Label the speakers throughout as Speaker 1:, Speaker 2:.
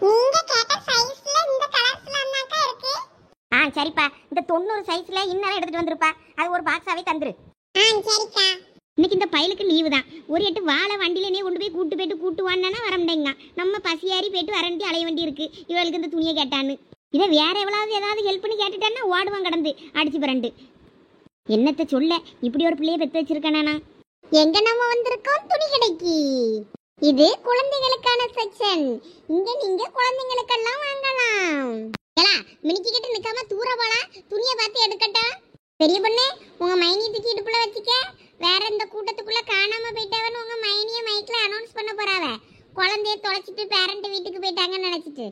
Speaker 1: நீங்க கேட்ட சைஸ்ல இந்த கலர்ஸ்ல அண்ணாக்கா இருக்கு.
Speaker 2: சரிப்பா, இந்த 90 சைஸ்ல இன்னும் எடுத்துட்டு வந்துருப்பா. அது ஒரு பாக்ஸாவே தந்துரு.
Speaker 1: சரிக்கா.
Speaker 2: இன்னைக்கு இந்த பயலுக்கு லீவு தான். ஒரு எட்டு வாழை வண்டியிலே கொண்டு போய் கூட்டு வான்னா வர முடியங்க. நம்ம பசியாரி போயிட்டு வரண்டி அலைய வேண்டி இருக்கு. இவளுக்கு இந்த துணியை கேட்டான்னு இதை வேற எவ்வளவு ஏதாவது ஹெல்ப் பண்ணி கேட்டுட்டான்னா ஓடுவான் கடந்து அடிச்சு பிறண்டு. என்னத்தை சொல்ல, இப்படி ஒரு பிள்ளைய பெற்று வச்சிருக்கானா.
Speaker 1: எங்க நம்ம வந்திருக்கோம் துணி கடைக்கு. இது குழந்தைகளுக்கான செக்ஷன். இங்க நீங்க குழந்தைகளுக்கெல்லாம் வாங்கலாம். ஏலா மினிக்கிட்டு நிக்காம தூர போலா, துணியை பார்த்து எடுக்கட்டா. பெரிய பொண்ணு, உங்க மைனி தூக்கி இடுப்புல வச்சுக்க. வேற இந்த கூட்டத்துக்குள்ள காணாம போயிட்டவன்னு உங்க மைனிய மைக்ல அனௌன்ஸ் பண்ண போறாவ. குழந்தைய தொலைச்சிட்டு பேரண்ட் வீட்டுக்கு போயிட்டாங்கன்னு நினைச்சிட்டு.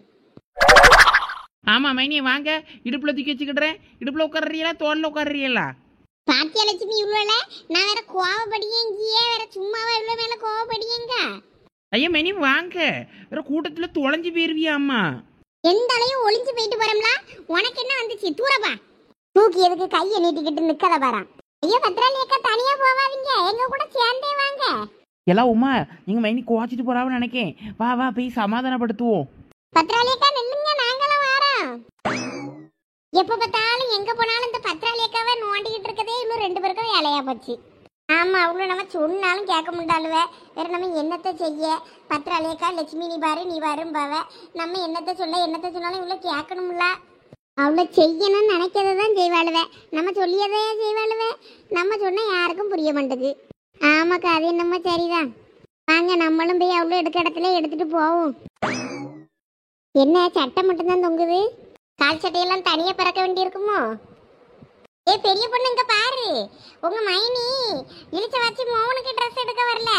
Speaker 3: ஆமா மைனி வாங்க, இடுப்புல தூக்கி வச்சுக்கிடுறேன். இடுப்புல உட்காடுறீங்களா தோல்ல உட்காடுறீங்களா?
Speaker 1: பாத்தியா லட்சுமி, இவ்வளோல நான் வேற கோவப்படியேங்கியே, வேற சும்மாவா இவ்வளோ மேல கோவப்படியேங்க.
Speaker 3: ஐயா மைனி வாங்க, வேற கூட்டத்துல தொலைஞ்சு போயிருவியா அம்மா?
Speaker 1: எந்த அளவையும் ஒளிஞ்சு போயிட்டு போறோம்ல. உனக்கு என்ன வந்துச்சு? தூரப்பா. தூக்கி எதுக்கு கையை நீட்டிக்கிட்டு நிக்கத பாறான். ஐயோ பத்ராலி அக்கா, தனியா போவாதீங்க, எங்க கூட சேர்ந்தே வாங்க.
Speaker 3: எல்லாம் உமா, நீங்க மைனி கோச்சிட்டு போறாவன்னு நினைக்கேன். வா வா போய் சமாதானப்படுத்துவோம்.
Speaker 1: பத்ராலி அக்கா நில்லுங்க, நாங்களும் வாரோம். எப்ப பார்த்தாலும் எங்க போனாலும் இந்த பத்ராலி அக்காவை நோண்டிக்கிட்டு இருக்கதே இன்னும் 2 பேருக்கும் வேலையா போச்சு. ஆமா, அவ்வளோ நம்ம சொன்னாலும் கேட்க முடியாளுவ. வேற நம்ம என்னத்தை செய்ய? பத்ராலி அக்கா லட்சுமி நீ பாரும் பாவ. நம்ம என்னத்தை சொன்னாலும் இவ்வளோ கேட்கணும்ல. அவ்வளோ செய்யணும்னு நினைக்கிறதான் செய்வாளுவ. நம்ம சொல்லியதே செய்வாளுவ. நம்ம சொன்னா யாருக்கும் புரிய மாட்டேது. ஆமாக்கா, அது என்னமோ சரிதான். வாங்க நம்மளும் போய் அவ்வளோ எடுக்க இடத்துல எடுத்துட்டு போவோம். என்ன சட்டை மட்டும்தான் தொங்குது? கால் சட்டையெல்லாம் தனியா பிறக்க வேண்டி இருக்குமோ? ஏ பெரிய பொண்ணு, இங்க பாரு. உங்க மைனி இழிச்ச வச்சு மோனுக்கு ட்ரெஸ் எடுக்க வரல,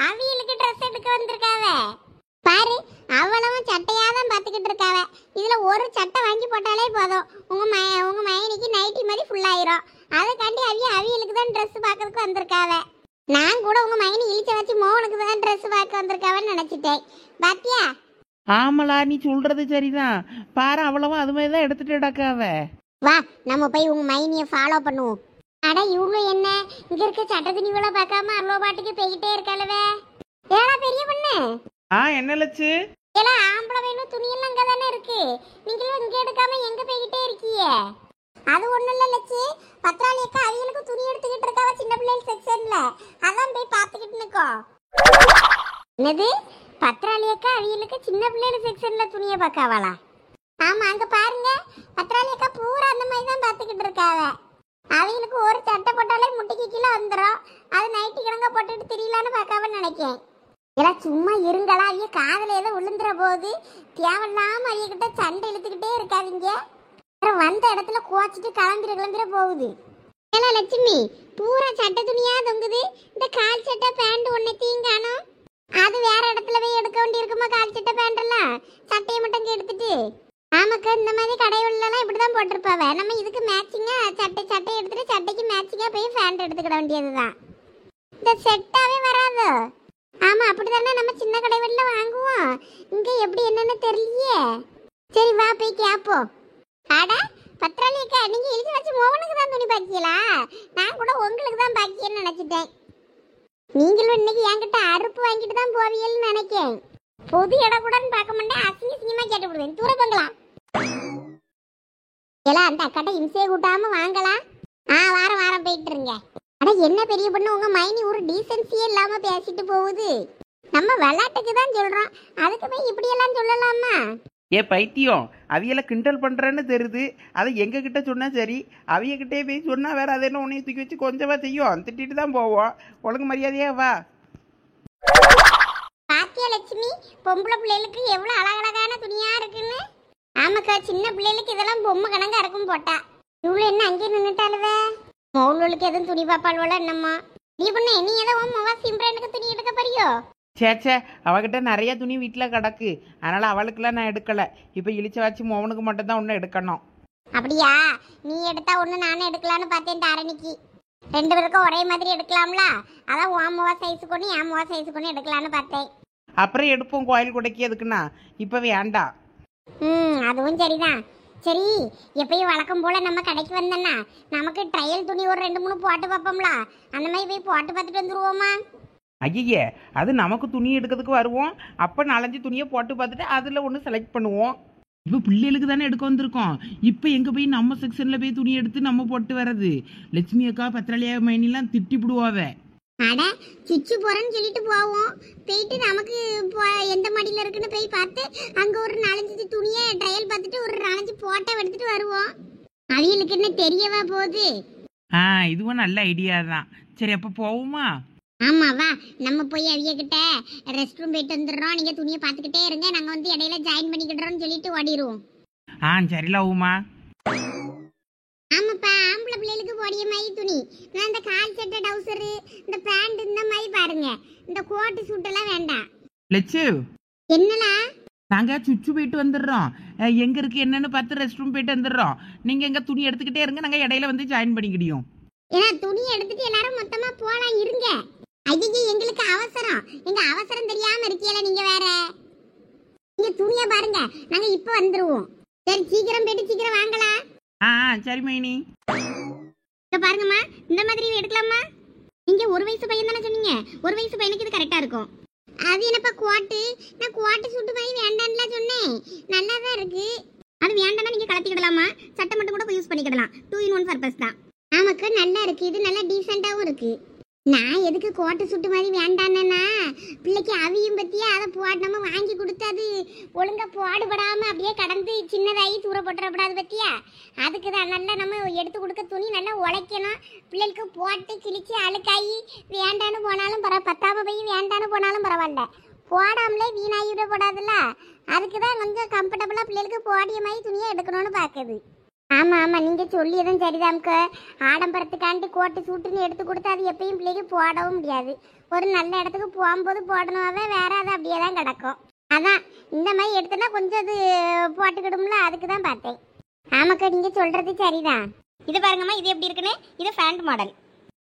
Speaker 1: அவியலுக்கு ட்ரெஸ் எடுக்க வந்திருக்காவ. பாரு, அவ்வளவும் சட்டையாதான் பார்த்துக்கிட்டு இருக்காவ. இதுல ஒரு சட்டை வாங்கி போட்டாலே போதும், உங்க மைனிக்கு நைட்டி மாதிரி ஃபுல்லாயிரும். அதுக்காண்டி அவியலுக்கு தான் ட்ரெஸ் பார்க்கறதுக்கு வந்திருக்காவ. நான் கூட உங்க மைனி இழிச்ச வச்சு மோனுக்கு தான் ட்ரெஸ் பார்க்க வந்திருக்காவன்னு நினைச்சிட்டேன். பாத்தியா?
Speaker 3: ஆமலா, நீ சொல்றது சரிதான். பாரு, அவ்வளவும் அது மாதிரி தான் எடுத்துட்டு அடக்காவ.
Speaker 1: வா நம்ம போய் உங்க மைனியை ஃபாலோ பண்ணுவோம். அட இவ்வளோ என்ன இங்க இருக்க சட்ட துணிகளை பார்க்காம அவ்வளோ பாட்டுக்கு போய்கிட்டே இருக்காளவே. ஏடா பெரிய பொண்ணு,
Speaker 3: என்ன லட்சு?
Speaker 1: ஏலா ஆம்பளை வேணும் துணியெல்லாம் அங்கே தானே இருக்கு. நீங்களும் இங்கே எடுக்காம எங்க போய்கிட்டே இருக்கீங்க? அது ஒன்றும் இல்லை லட்சு, பத்ராலி அக்கா அவங்களுக்கு துணி எடுத்துக்கிட்டு இருக்காவ சின்ன பிள்ளைகள் செக்ஷன்ல. அதான் போய் பார்த்துக்கிட்டு நிற்கோம். என்னது, பத்ராலி அக்கா அவங்களுக்கு சின்ன பிள்ளைகள் செக்ஷன்ல துணியை பார்க்காவாளா? ஆமா, அங்க பாருங்க, பத்ராலி அக்கா பூரா அந்த மாதிரி தான் பார்த்துக்கிட்டு இருக்காவ. அவங்களுக்கு ஒரு சட்டை போட்டாலே முட்டிக்கு கீழே வந்துடும். அது நைட்டி கிழங்க போட்டுட்டு தெரியலான்னு பார்க்காம நினைக்கேன். எல்லாம் சும்மா இருங்களா, அவைய காதல ஏதோ விழுந்துற போது தேவையில்லாம அவையகிட்ட சண்டை இழுத்துக்கிட்டே இருக்காதீங்க. வந்த இடத்துல குவாச்சிட்டு கிளம்பிட போகுது. ஏன்னா லட்சுமி, பூரா சட்டை துணியா தொங்குது. இந்த கால் சட்டை பேண்ட் ஒன்னத்தையும் காணும். அது வேற இடத்துல போய் எடுக்க வேண்டி இருக்குமா? கால் சட்டை பேண்ட் எல்லாம் சட்டையை மட்டும் எடுத்துட்டு. ஆமாக்கா, இந்த மாதிரி கடைகள்லாம் இப்படிதான் போட்டிருப்பாவ. நம்ம இதுக்கு மேட்சிங்கா சட்டை எடுத்துட்டு சட்டைக்கு மேட்சிங்கா போய் பேண்ட் எடுத்துக்கிட வேண்டியதுதான். இந்த செட்டாவே வராது. ஆமா, அப்படித்தானே நம்ம சின்ன கடைகள்ல வாங்குவோம். இங்க எப்படி என்னன்னு தெரியலையே. சரி வா போய் கேப்போம். அட பத்ராலி அக்கா, நீங்க இழுத்து வச்சு மோகனுக்கு தான் துணி பாக்கியலா? நான் கூட உங்களுக்கு தான் பாக்கியன்னு நினைச்சிட்டேன். நீங்களும் இன்னைக்கு என்கிட்ட அறுப்பு வாங்கிட்டு தான் போவீங்கன்னு நினைக்கேன். பொது இடம் கூட பார்க்க மாட்டேன், அசிங்கமா கேட்டு விடுவேன். தூர பங்கலாம் எல்லாம் அந்த அக்காட்ட இம்சையை கூட்டாம வாங்கலாம். வாரம் போயிட்டு இருங்க. ஆனா என்ன பெரிய பொண்ணு, உங்க மைனி ஒரு டீசென்சியே இல்லாம பேசிட்டு போகுது. நம்ம விளையாட்டுக்கு தான் சொல்றோம், அதுக்கு போய் இப்படி எல்லாம் சொல்லலாமா?
Speaker 3: ஏ பைத்தியம், அவியலை கிண்டல் பண்றேன்னு தெரியுது. அதை எங்க கிட்ட சொன்னா சரி, அவிய கிட்டே போய் சொன்னா வேற அதை என்ன உன்னைய தூக்கி வச்சு கொஞ்சமா செய்யும். திட்டிட்டு தான் போவோம். ஒழுங்கு மரியாதையா வா.
Speaker 1: பாத்தியா லட்சுமி, பொம்பளை பிள்ளைகளுக்கு எவ்வளவு அழகழகான துணியா இருக்குன்னு. ஆமாக்கா, சின்ன பிள்ளைகளுக்கு இதெல்லாம் பொம்மை கணங்கா இருக்கும் போட்டா. இவ்வளவு என்ன அங்கே நின்னுட்டாலுவே? மௌலுக்கு எதுவும் துணி பாப்பாள்வோல என்னம்மா? நீ பண்ண நீ ஏதோ உன் மவா சிம்ரனுக்கு துணி எடுக்க போறியோ?
Speaker 3: சேச்சே, அவகிட்ட நிறைய துணி வீட்டில் கிடக்கு, அதனால அவளுக்குலாம் நான் எடுக்கல. இப்போ இழிச்ச வச்சு மோகனுக்கு மட்டும் தான் ஒன்று எடுக்கணும்.
Speaker 1: அப்படியா? நீ எடுத்தா ஒன்று நானும் எடுக்கலான்னு பார்த்தேன். தாரணிக்கு 2 பேருக்கும் ஒரே மாதிரி எடுக்கலாம்ல. அதான் உன் மவா சைஸுக்கு ஒன்று என் மவா சைஸுக்கு ஒன்று எடுக்கலான்னு பார்த்தேன்.
Speaker 3: அப்புறம் எடுப்போம் கோயில் கொடைக்கு. எதுக்குண்ணா இப்போ வேண்டாம்.
Speaker 1: அதுவும் சரிதான். சரி, எப்பயும் வழக்கம் போல நம்ம கடைக்கு வந்தோன்னா நமக்கு ட்ரையல் துணி ஒரு 2-3 போட்டு பார்ப்போம்ல. அந்த மாதிரி போய் போட்டு பார்த்துட்டு வந்துருவோமா?
Speaker 3: ஐயே, அது நமக்கு துணி எடுக்கிறதுக்கு வருவோம். அப்போ 4-5 துணியை போட்டு பார்த்துட்டு அதில் ஒன்று செலக்ட் பண்ணுவோம். இப்போ பிள்ளைகளுக்கு தானே எடுக்க வந்திருக்கோம். இப்போ எங்கே போய் நம்ம செக்ஷனில் போய் துணி எடுத்து நம்ம போட்டு வர்றது? லட்சுமி அக்கா பத்திராளியா மைனிலாம் திட்டி விடுவாவே.
Speaker 2: அட சுச்சு போறேன்னு சொல்லிட்டு போவோம். போயிட்டு நமக்கு எந்த மாடியில் இருக்குன்னு போய் பார்த்து அங்கே ஒரு 4-5 துணியை ட்ரையல் பார்த்துட்டு ஒரு 4-5 போட்டோ எடுத்துட்டு வருவோம். அவியலுக்கு என்ன தெரியவா போகுது?
Speaker 3: இதுவும் நல்ல ஐடியா தான். சரி, அப்போ போவோமா?
Speaker 2: ஆமாவா, நம்ம போய் அவிய கிட்ட ரெஸ்ட் ரூம் போயிட்டு வந்துடுறோம், நீங்க துணியை பார்த்துக்கிட்டே இருங்க, நாங்க வந்து இடையில ஜாயின் பண்ணிக்கிடுறோம்னு சொல்லிட்டு ஓடிடுவோம்.
Speaker 3: சரில உமா.
Speaker 2: ஆமாப்பா, ஆம்பளை பிள்ளைகளுக்கு போடிய மாதிரி துணி. நான் இந்த கால் சட்டை டவுசரு இந்த பேண்ட் இந்த மாதிரி பாருங்க. இந்த கோட்டு சூட்டெல்லாம் வேண்டாம்.
Speaker 3: லட்சு,
Speaker 2: என்னலா?
Speaker 3: நாங்கள் சுச்சு போயிட்டு வந்துடுறோம். எங்கே இருக்குது என்னன்னு பார்த்து ரெஸ்ட் ரூம் போயிட்டு வந்துடுறோம். நீங்கள் எங்கே துணி எடுத்துக்கிட்டே இருங்க, நாங்கள் இடையில வந்து ஜாயின் பண்ணிக்கிடியோம்.
Speaker 2: ஏன்னா துணி எடுத்துட்டு எல்லாரும் மொத்தமா போலாம் இருங்க. ஐயே, எங்களுக்கு அவசரம். எங்க அவசரம் தெரியாம இருக்கீல நீங்க வேற. நீங்க துணியை பாருங்க, நாங்க இப்ப வந்துருவோம். சரி, சீக்கிரம் போயிட்டு சீக்கிரம் வாங்கலாம்.
Speaker 3: சரி மைனி.
Speaker 2: இங்க பாருங்கம்மா, இந்த மாதிரி எடுக்கலாமா? நீங்க 1 வயசு பையன் தானே சொன்னீங்க. 1 வயசு பையனுக்கு இது கரெக்டா இருக்கும். அது என்னப்பா கோட்டு? நான் கோட்டு சுட்டு மாதிரி வேண்டான்லாம் சொன்னேன். நல்லா தான் இருக்கு. அது வேண்டாம்னா நீங்க கலத்திக்கிடலாமா? சட்டை மட்டும் கூட யூஸ் பண்ணிக்கிடலாம். 2 in 1 பர்பஸ் தான். ஆமாக்கா, நல்லா இருக்கு. இது நல்லா டீசெண்டாவும் இருக்கு. நான் எதுக்கு கோட்டை சுட்டு மாதிரி வேண்டான்னா, பிள்ளைக்கு அவியும் பத்தியா அதை நம்ம வாங்கி கொடுத்தாது ஒழுங்கா போடுபடாம அப்படியே கடந்து சின்னதாகி தூர போட்டுறப்படாது பத்தியா. அதுக்கு தான் நல்லா நம்ம எடுத்து கொடுக்க துணி நல்லா உழைக்கணும். பிள்ளைகளுக்கு போட்டு கிழிச்சு அழுக்காயி வேண்டான்னு போனாலும் பத்தாம போய் வேண்டான்னு போனாலும் பரவாயில்ல, போடாமலே வீணாகி விட போடாதுல்ல. அதுக்கு தான் கொஞ்சம் கம்ஃபர்டபுளாக பிள்ளைகளுக்கு போடிய மாதிரி துணியை எடுக்கணும்னு பார்க்குது. ஆமாம் ஆமாம், நீங்கள் சொல்லியதும் சரிதாம்க்க. ஆடம்பரத்துக்காண்டி கோட்டு சூட்டுன்னு எடுத்து கொடுத்தா அது எப்பயும் பிள்ளைக்கு போடவும் முடியாது. ஒரு நல்ல இடத்துக்கு போகும்போது போடணுமாவே, வேற அது அப்படியே தான் கிடக்கும். அதான் இந்த மாதிரி எடுத்தோன்னா கொஞ்சம் அது போட்டுக்கிடும்ல, அதுக்கு தான் பார்த்தேன். ஆமாக்கா, நீங்கள் சொல்கிறது சரிதான். இது பாருங்கம்மா, இது எப்படி இருக்குன்னு. இது ஃபேண்ட் மாடல்.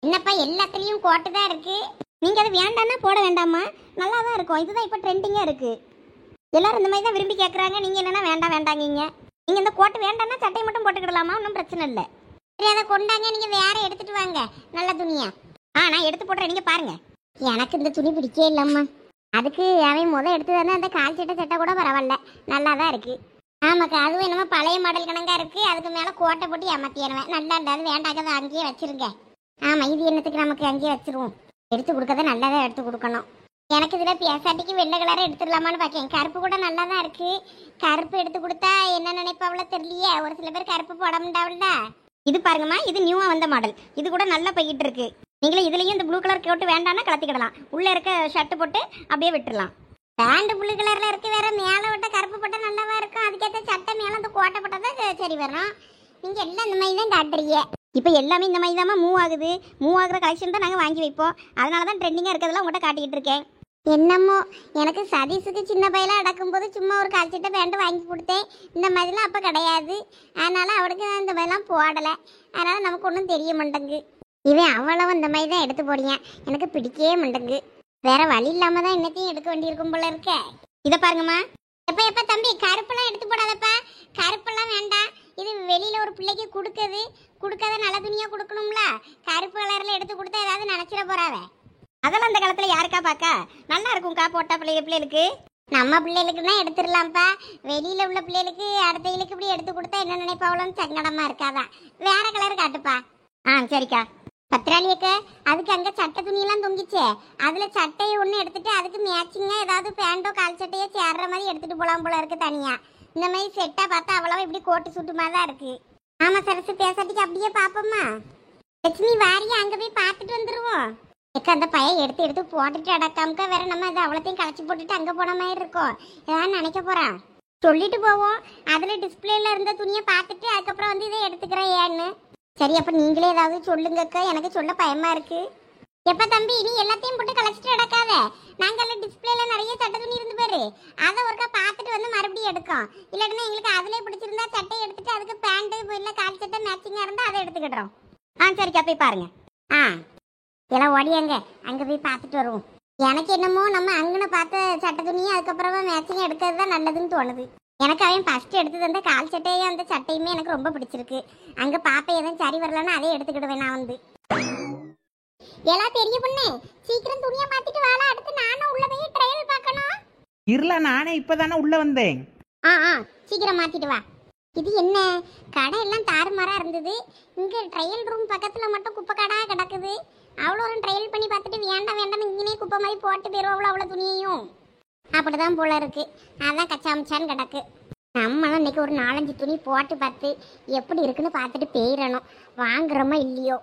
Speaker 2: என்னப்பா எல்லாத்துலேயும் கோட்டு தான் இருக்குது. நீங்கள் அது வேண்டான்னா போட வேண்டாமா? நல்லா தான் இருக்கும். இதுதான் இப்போ ட்ரெண்டிங்காக இருக்குது. எல்லாரும் இந்த மாதிரி தான் விரும்பி கேட்குறாங்க. நீங்கள் என்னென்னா வேண்டாம் வேண்டாங்கீங்க. நீங்கள் இந்த கோட்டு வேண்டாம்னா சட்டையை மட்டும் போட்டுக்கிடலாமா? ஒன்றும் பிரச்சனை இல்லை. சரி, அதை கொண்டாங்க. நீங்கள் வேற எடுத்துட்டு வாங்க நல்ல துணியா. நான் எடுத்து போடுறேன், நீங்கள் பாருங்க. எனக்கு இந்த துணி பிடிக்கவே இல்லைம்மா. அதுக்கு அவன் எடுத்து தானே அந்த கால் சட்டை கூட பரவாயில்ல, நல்லா தான் இருக்கு. ஆமாக்கா, அதுவும் என்னமோ பழைய மாடல் கணக்காக இருக்குது. அதுக்கு மேலே கோட்டை போட்டு ஏமாத்திடுவேன். நல்லா இருந்தாலும் வேண்டாக்கதை அங்கேயே வச்சிருங்க. ஆமாம், இது என்னத்துக்கு நமக்கு அங்கேயே வச்சிருவோம். எடுத்து கொடுக்கறத நல்லா தான் எடுத்து கொடுக்கணும். எனக்கு இதில் பேசாட்டிக்கு வெள்ளை கலரை எடுத்துடலாமான்னு பார்க்கேன். கருப்பு கூட நல்லா தான் இருக்கு. கருப்பு எடுத்து கொடுத்தா என்ன நினைப்பாவளோ தெரியலையே. ஒரு சில பேர் கருப்பு போட முடியாவில்ல. இது பாருங்கம்மா, இது நியூவா வந்த மாடல். இது கூட நல்லா போய்கிட்டு இருக்கு. நீங்களே இதுலயும் இந்த ப்ளூ கலர் கோட்டு வேண்டாம்னா கலத்திக்கிடலாம். உள்ள இருக்க ஷர்ட் போட்டு அப்படியே விட்டுடலாம். பேண்ட் ப்ளூ கலர்ல இருக்கு, வேற மேலே விட்ட கருப்பு போட்டா நல்லாவா இருக்கும். அதுக்கேற்ற சட்டை மேலே அந்த கோட்டை போட்டா தான் சரி வரும். நீங்க எல்லாம் இந்த மாதிரி தான் காட்டுறீங்க. இப்போ எல்லாமே இந்த மாதிரி தான் மூவ் ஆகுது. மூவ் ஆகுற கலெக்ஷன் தான் நாங்கள் வாங்கி வைப்போம். அதனால தான் ட்ரெண்டிங்காக இருக்கிறதெல்லாம் உங்கள்கிட்ட காட்டிக்கிட்டு இருக்கேன். என்னமோ எனக்கு சதீஷுக்கு சின்ன பையலாக அடக்கும்போது சும்மா ஒரு கால்சட்டை பேண்ட் வாங்கி கொடுத்தேன். இந்த மாதிரிலாம் அப்போ கிடையாது. அதனால் அவனுக்கு இந்த மாதிரிலாம் போடலை. அதனால் நமக்கு ஒன்றும் தெரிய மாட்டேங்கு. இவன் அவ்வளவு இந்த மாதிரி தான் எடுத்து போடிங்க. எனக்கு பிடிக்கவே மாட்டேங்கு. வேற வழி இல்லாமல் தான் இன்னத்தையும் எடுக்க வேண்டியிருக்கும் போல இருக்க. இதை பாருங்கம்மா. எப்போ தம்பி, கருப்பெல்லாம் எடுத்து போடாதப்பா. கருப்பெல்லாம் வேண்டாம். இது வெளியில் ஒரு பிள்ளைக்கு கொடுக்காத நல்ல துணியாக கொடுக்கணும்ல. கருப்பு கலரில் எடுத்து கொடுத்தா ஏதாவது நினச்சிட போறாவே. அதெல்லாம் அந்த காலத்துல யாருக்கா பாக்கா? நல்லா இருக்கும்க்கா போட்டா பிள்ளைகளுக்கு. நம்ம பிள்ளைகளுக்குன்னா எடுத்துடலாம்ப்பா. வெளியில உள்ள பிள்ளைகளுக்கு அடுத்தவங்களுக்கு இப்படி எடுத்து கொடுத்தா என்ன நினைப்பாவளோன்னு சங்கடமா இருக்காதான். வேற கலர் காட்டுப்பா. சரிக்கா. பத்திராளியக்க, அதுக்கு அங்க சட்டை துணியெல்லாம் தொங்கிச்சே, அதுல சட்டையை ஒண்ணு எடுத்துட்டு அதுக்கு மேட்சிங்கா ஏதாவது பேண்டோ கால் சட்டையோ சேர்ற மாதிரி எடுத்துட்டு போலாம் போல இருக்கு தனியா. இந்த மாதிரி செட்டா பார்த்தா அவ்வளவா இப்படி கோட்டு சுட்டுமா தான் இருக்கு. ஆமா சரசு, பேசாட்டிக்கு அப்படியே பாப்போம்மா. லட்சுமி வாரியா, அங்க போய் பார்த்துட்டு வந்துருவோம். அந்த பையன் எடுத்து போட்டுட்டு அடக்காமக்க வேற நம்ம அதை அவ்வளோத்தையும் களைச்சி போட்டுட்டு அங்கே போன மாதிரி இருக்கும். ஏதாவது நினைக்க போறான். சொல்லிட்டு போவோம். அதில் டிஸ்பிளேல இருந்த துணியை பார்த்துட்டு அதுக்கப்புறம் வந்து இதை எடுத்துக்கிறேன் ஏன்னு. சரி, அப்போ நீங்களே ஏதாவது சொல்லுங்கக்கா, எனக்கு சொல்ல பயமா இருக்கு. எப்போ தம்பி, நீ எல்லாத்தையும் போட்டு களைச்சிட்டு அடக்காத. நாங்கள் டிஸ்பிளேல நிறைய சட்டை துணி இருந்து பாரு, அதை ஒருக்கா பார்த்துட்டு வந்து மறுபடியும் எடுக்கும். இல்லாட்டினா எங்களுக்கு அதிலே பிடிச்சிருந்தா சட்டையை எடுத்துட்டு அதுக்கு பேண்ட்டு இல்லை கால் சட்டை மேட்சிங்காக இருந்தால் அதை எடுத்துக்கிடுறோம். சரிக்கா, போய் பாருங்க. எல்லாம் ஓடியாங்க, அங்கே போய் பார்த்துட்டு வருவோம். எனக்கு என்னமோ நம்ம அங்கன பார்த்த சட்டை துணியும் அதுக்கப்புறமா மேட்சிங் எடுக்கிறது தான் நல்லதுன்னு தோணுது. எனக்கு அவன் ஃபர்ஸ்ட் எடுத்தது அந்த கால் சட்டையும் அந்த சட்டையுமே எனக்கு ரொம்ப பிடிச்சிருக்கு. அங்கே பாப்பா எதுவும் சரி வரலன்னா அதே எடுத்துக்கிடுவேன் நான் வந்து.
Speaker 1: எல்லாம் பெரிய பொண்ணு சீக்கிரம் துணியை மாத்திட்டு வாழ, அடுத்து நானும் உள்ள போய் ட்ரையல் பார்க்கணும்.
Speaker 3: இருளா, நானே இப்பதானே உள்ள வந்தேன்.
Speaker 1: சீக்கிரம் மாத்திட்டு வா. இது என்ன கடை எல்லாம் தாறுமாறா இருந்தது, இங்க ட்ரையல் ரூம் பக்கத்துல மட்டும் குப்பை கடா கிடக்குது. அவ்வளோ ஒரு ட்ரையல் பண்ணி பார்த்துட்டு வேண்டாம் வேண்டாம் இங்கேயே குப்பை மாதிரி போட்டு போயிடுவோம் அவ்வளோ துணியையும். அப்படிதான் போல இருக்கு. அதான் கச்சாமிச்சான்னு கிடக்கு. நம்மளும் இன்னைக்கு ஒரு 4-5 துணி போட்டு பார்த்து எப்படி இருக்குன்னு பார்த்துட்டு போயிடணும். வாங்குறோமா இல்லையோ.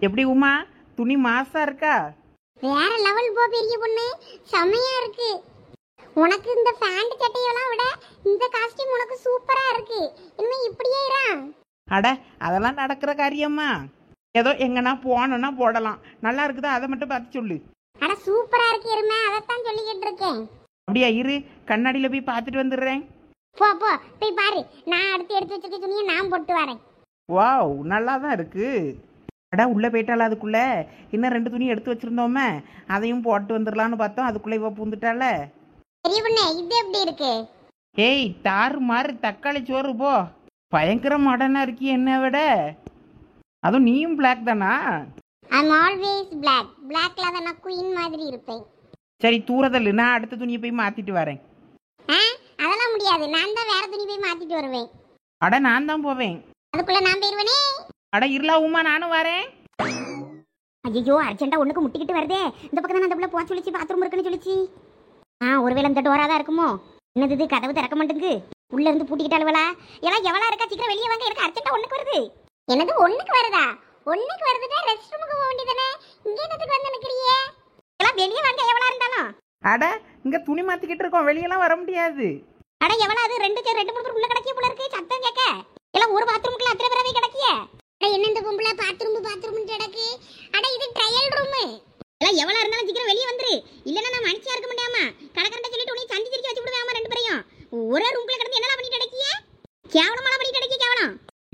Speaker 3: எப்படி உமா, துணி மாசா இருக்கா?
Speaker 1: வேற லெவல் போ பெரிய பொண்ணு, செமையா இருக்கு. உனக்கு இந்த பேண்ட் சட்டையெல்லாம் விட இந்த காஸ்டியூம் உனக்கு சூப்பரா இருக்கு. இனிமே இப்படியே இரா.
Speaker 3: அட, அதெல்லாம் நடக்கிற காரியம்மா. ஏதோ எங்கன்னா போனோன்னா போடலாம். நல்லா இருக்குதா அதை மட்டும் பார்த்து சொல்லு.
Speaker 1: அட சூப்பரா இருக்கு எருமை, அதைத்தான் சொல்லிக்கிட்டு இருக்கேன்.
Speaker 3: அப்படியா, இரு கண்ணாடியில் போய் பார்த்துட்டு வந்துடுறேன்.
Speaker 1: போ போ போய் பாரு. நான் அடுத்து எடுத்து வச்சிருக்க துணியை நான் போட்டு வரேன்.
Speaker 3: வாவ், நல்லா தான் இருக்கு. அடா, உள்ளே போயிட்டால அதுக்குள்ள. இன்னும் 2 துணி எடுத்து வச்சிருந்தோமே, அதையும் போட்டு வந்துடலான்னு பார்த்தோம். அதுக்குள்ளே இவ பூந்துட்டால.
Speaker 1: பெரிய பொண்ணு இது எப்படி இருக்கு?
Speaker 3: ஏய், தாறு மாறு தக்காளி சோறு போ. பயங்கர மாடர்னா இருக்கி என்ன விட. அதுவும் நீயும் பிளாக் தானா?
Speaker 1: I'm always black. blackல தான் நான் குயின் மாதிரி இருப்பேன்.
Speaker 3: சரி, தூரதல், நான் அடுத்த துணியை போய் மாத்திட்டு வரேன்.
Speaker 1: அதெல்லாம் முடியாது, நான் தான் வேற துணி போய் மாத்திட்டு வருவேன்.
Speaker 3: அட, நான் தான் போவேன்.
Speaker 1: அதுக்குள்ள நான் போயிருவேனே.
Speaker 3: அட இருளா உமா, நானும் வரேன்.
Speaker 2: ஐயோ, அர்ஜென்ட்டா ஒண்ணுக்கு முட்டிக்கிட்டு வருதே. இந்த பக்கம் தான் அந்த பிள்ளை போக சொல்லிச்சு, பாத்ரூம் இருக்குன்னு சொல்லிச்சு. ஒருவேளை இந்த டோரா தான் இருக்குமோ? என்னது இது, கதவு திறக்க மாட்டேங்குது. உள்ள இருந்து பூட்டிக்கிட்டாளுவலா? எல்லாம் எவ்வளோ இருக்கா, சீக்கிரம் வெளியே வாங்க, எனக்கு அர்ஜென்ட்டா ஒண்ணுக்கு வருது.
Speaker 1: என்னது ஒண்ணுக்கு வருதா? ஒண்ணுக்கு வருதுடா, ரெஸ்ட் ரூமுக்கு போக வேண்டியதானே. இங்க என்னத்துக்கு வந்து நிக்கிறியே?
Speaker 2: எல்லாம் வெளியே வாங்க, எவ்வளோ இருந்தாலும்.
Speaker 3: அட, இங்க துணி மாத்திக்கிட்டு இருக்கோம், வெளியெல்லாம் வர முடியாது.
Speaker 2: அட எவ்வளோ அது, 2 3 பேர் உள்ள கிடக்கிய போல இருக்கு. சத்தம் கேட்க எல்லாம் ஒரு பாத்ரூமுக்குள்ள அத்தனை பேராவே கிடக்கிய.
Speaker 1: அட என்ன இந்த பொம்பளை பாத்ரூம் கிடக்கு? அட இது ட்ரையல் ரூம்.
Speaker 2: எல்லாம் எவ்வளோ இருந்தாலும் சீக்கிரம் வெளியே வந்துரு. இல்லைன்னா நான் மனுஷியா இருக்க முடியாமா, கணக்கண்ட சொல்லிட்டு உனக்கு சந்தி சிரிக்க வச்சு விடுவேன். 2 பேரையும் ஒரே ரூம்குள்ள கிடந்து என்னலாம் பண்ணிட்டு கிடக்கிய? கேவலமான பண்ணி கிடக்கிய, கேவலம்.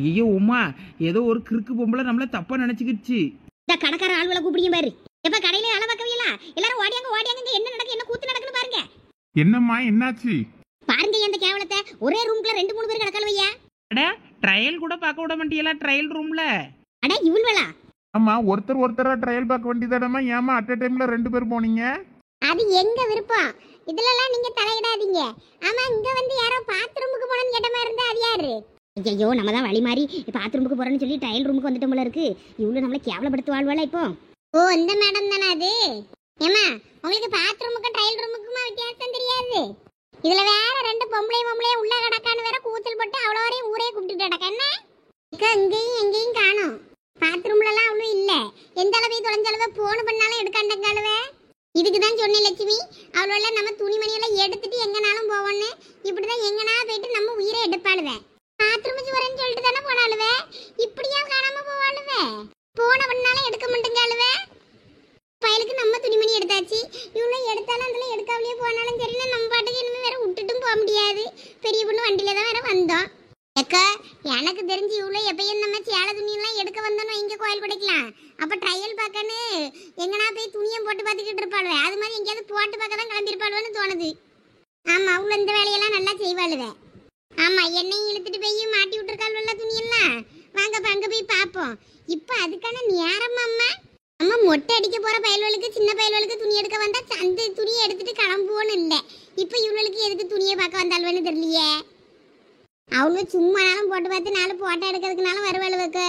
Speaker 3: ஐயோ உமா, ஏதோ ஒரு கிறுக்கு பொம்பளை நம்மள தப்பா நினைச்சுக்கிடுச்சு.
Speaker 2: இந்த கடைக்கார ஆளுகளை கூப்பிடியும் பாரு. எப்ப கடையில அள வைக்கவில்ல, எல்லாரும் ஓடியாங்க, என்ன நடக்கு, என்ன கூத்து நடக்குன்னு பாருங்க.
Speaker 4: என்னம்மா, என்னாச்சு?
Speaker 2: பாருங்க இந்த கேவலத்தை. ஒரே ரூம்குள்ள 2 3 பேர் கிடக்கல வையா.
Speaker 3: அட, ட்ரையல் கூட பார்க்க விட மாட்டியல ட்ரையல் ரூம்ல.
Speaker 2: அட இவள்வலா?
Speaker 4: ஆமா, ஒருத்தரா ட்ரையல் பார்க்க வேண்டியதாடமா. ஏமா அட் டைம்ல 2 பேர் போனீங்க?
Speaker 1: அது எங்க விருப்பம், இதுலலாம் நீங்க தலையிடாதீங்க. ஆமா, இங்க வந்து யாரோ பாத்ரூமுக்கு போனன்னு கேட்ட மாதிரி இருந்தா அது யாரு?
Speaker 2: ஐயோ, நம்ம தான் வழி மாறி பாத்ரூமுக்கு போறோம்னு சொல்லி ட்ரையல் ரூமுக்கு வந்துட்டோம் போல இருக்கு. இவ்வளவு நம்மள கேவலப்படுத்து வாழ்வாளா இப்போ?
Speaker 1: ஓ, இந்த மேடம் தானே அது? ஏமா, உங்களுக்கு பாத்ரூமுக்கும் ட்ரையல் ரூமுக்குமா வித்தியாசம் தெரியாது? இதுல வேற 2 பொம்பளையும் உள்ள கிடக்கான்னு வேற கூச்சல் போட்டு அவ்வளோ வரையும் ஊரே கூப்பிட்டு கிடக்க. என்ன இங்கேயும் எங்கேயும் காணும். பாத்ரூம்லலாம் அவ்வளோ இல்ல. எந்த அளவு தொலைஞ்சளவு போன் பண்ணாலும் எடுக்காண்டங்காளுவே. இதுக்கு தான் சொன்னேன் லட்சுமி, அவ்வளோ நம்ம துணிமணியெல்லாம் எடுத்துட்டு எங்கனாலும் போவோன்னு. இப்படிதான் எங்கனா போயிட்டு நம்ம உயிரை எடுப்பாளுவே. பாத்ரூமுக்கு வரேன்னு சொல்லிட்டு தானே போனாலுவே. இப்படியா காணாம போவாளுவே? போன பண்ணாலும் எடுக்க மாட்டேங்காளுவே. பயலுக்கு நம்ம துணிமணி எடுத்தாச்சு. இவ்வளோ எடுத்தாலும் அதில் எடுக்காமலே போனாலும் சரினா நம்ம பாட்டுக்கு இனிமேல் வேற விட்டுட்டும் போக முடியாது. பெரிய பொண்ணு வண்டியில தான் வேற வந்தோம். அக்கா, எனக்கு தெரிஞ்சு இவ்வளோ எப்பயும் நம்ம சேலை துணியெல்லாம் எடுக்க வந்தோன்னு இங்கே கோயில் குடைக்கலாம். அப்போ ட்ரையல் பார்க்கன்னு எங்கன்னா போய் துணியை போட்டு பார்த்துக்கிட்டு இருப்பாளுவே. அது மாதிரி எங்கேயாவது போட்டு பார்க்க தான் கிளம்பியிருப்பாளுவேன்னு தோணுது. ஆமாம், அவ்வளோ இந்த வேலையெல்லாம் நல்லா செய்வாளுவே. ஆமாம், என்னையும் இழுத்துட்டு போய் மாட்டி விட்டுருக்காள்வல்ல துணியெல்லாம். வாங்கப்பா அங்கே போய் பார்ப்போம். இப்போ அதுக்கான நேரம் அம்மா. அம்மா, மொட்டை அடிக்க போகிற பயல்களுக்கு சின்ன பயல்களுக்கு துணி எடுக்க வந்தால் அந்த துணியை எடுத்துட்டு கிளம்புவோன்னு இல்லை. இப்போ இவளுக்கு எதுக்கு துணியை பார்க்க வந்தாள்வன்னு தெரியலையே. அவங்க சும்மானாலும் போட்டு பார்த்து 4 போட்டோ எடுக்கிறதுக்குனாலும் வருவாளுக்கு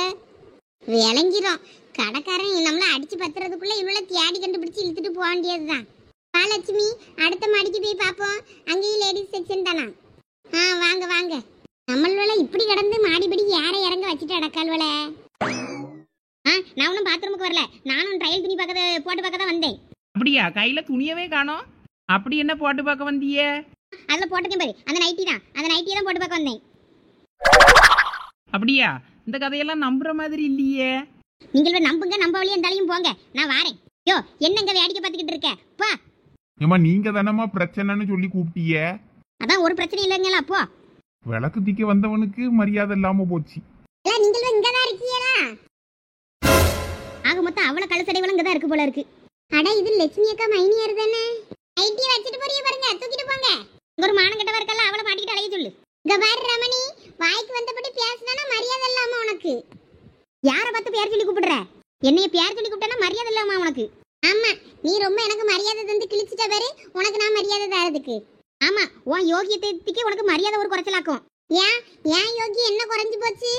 Speaker 1: விளங்கிடும். கடைக்காரன் நம்மளை அடிச்சு பத்துறதுக்குள்ள இவ்வளோ தேடி கண்டுபிடிச்சு இழுத்துட்டு போக வேண்டியது தான். லட்சுமி, அடுத்த மாடிக்கு போய் பார்ப்போம். அங்கேயும் லேடிஸ் செக்ஷன் தானா? வாங்க வாங்க. நம்மளோட இப்படி கிடந்து மாடிப்படி யாரை இறங்க வச்சுட்டு அடக்கால்வல.
Speaker 2: நான் ஒன்றும் பாத்ரூமுக்கு வரல. நானும் ட்ரையல் துணி போட்டு பார்க்க தான் வந்தேன்.
Speaker 3: அப்படியா? கையில துணியவே காணோம். அப்படி என்ன போட்டு பார்க்க வந்தியே?
Speaker 2: அதில் போட்டுக்கேன் பாரு, அந்த நைட்டி தான். அந்த நைட்டியை தான் போட்டு பார்க்க வந்தேன்.
Speaker 3: அப்படியா? இந்த கதையெல்லாம் நம்புற மாதிரி இல்லையே.
Speaker 2: நீங்கள் நம்புங்க, நம்ப வழியா இருந்தாலையும் போங்க, நான் வாரேன். யோ, என்னங்க வேடிக்கை பார்த்துக்கிட்டு இருக்க? பா.
Speaker 4: ஏமா, நீங்க தானம்மா பிரச்சனைன்னு சொல்லி கூப்பிட்டீங்க.
Speaker 2: அதான் ஒரு பிரச்சனை இல்லைங்களா? அப்போ
Speaker 4: விளக்கு தீக்க வந்தவனுக்கு மரியாதை இல்லாம போச்சு.
Speaker 1: நீங்கள் இங்க தான் இருக்கீங்களா?
Speaker 2: ஆக மொத்தம் அவளை கழுசடைவளும் இங்கே தான் இருக்கு போல இருக்கு.
Speaker 1: அட, இது லட்சுமி அக்கா மைனியர் தானே? நைட்டி வச்சுட்டு போறிய பாருங்க, தூக்கிட்டு போங்க.
Speaker 2: இங்க ஒரு மானம் கெட்டவா இருக்கல, அவளை மாட்டிக்கிட்டு அலைய சொல்லு.
Speaker 1: இங்க பாரு ரமணி, வாய்க்கு வந்தபடி பேசினா மரியாதை இல்லாம உனக்கு.
Speaker 2: யாரை பார்த்து பேர் சொல்லி கூப்பிடுற? என்னைய பேர் சொல்லி கூப்பிட்டா மரியாதை இல்லாமா உனக்கு?
Speaker 1: ஆமா, நீ ரொம்ப எனக்கு மரியாதை தந்து கிழிச்சிட்ட பாரு, உனக்கு நான் மரியாதை தரதுக்கு.
Speaker 2: ஆமா, உன் யோகியத்துக்கு உனக்கு மரியாதை ஒரு குறைச்சலாக்கும்.
Speaker 1: ஏன் ஏன் யோகி என்ன குறைஞ்சு போச்சு?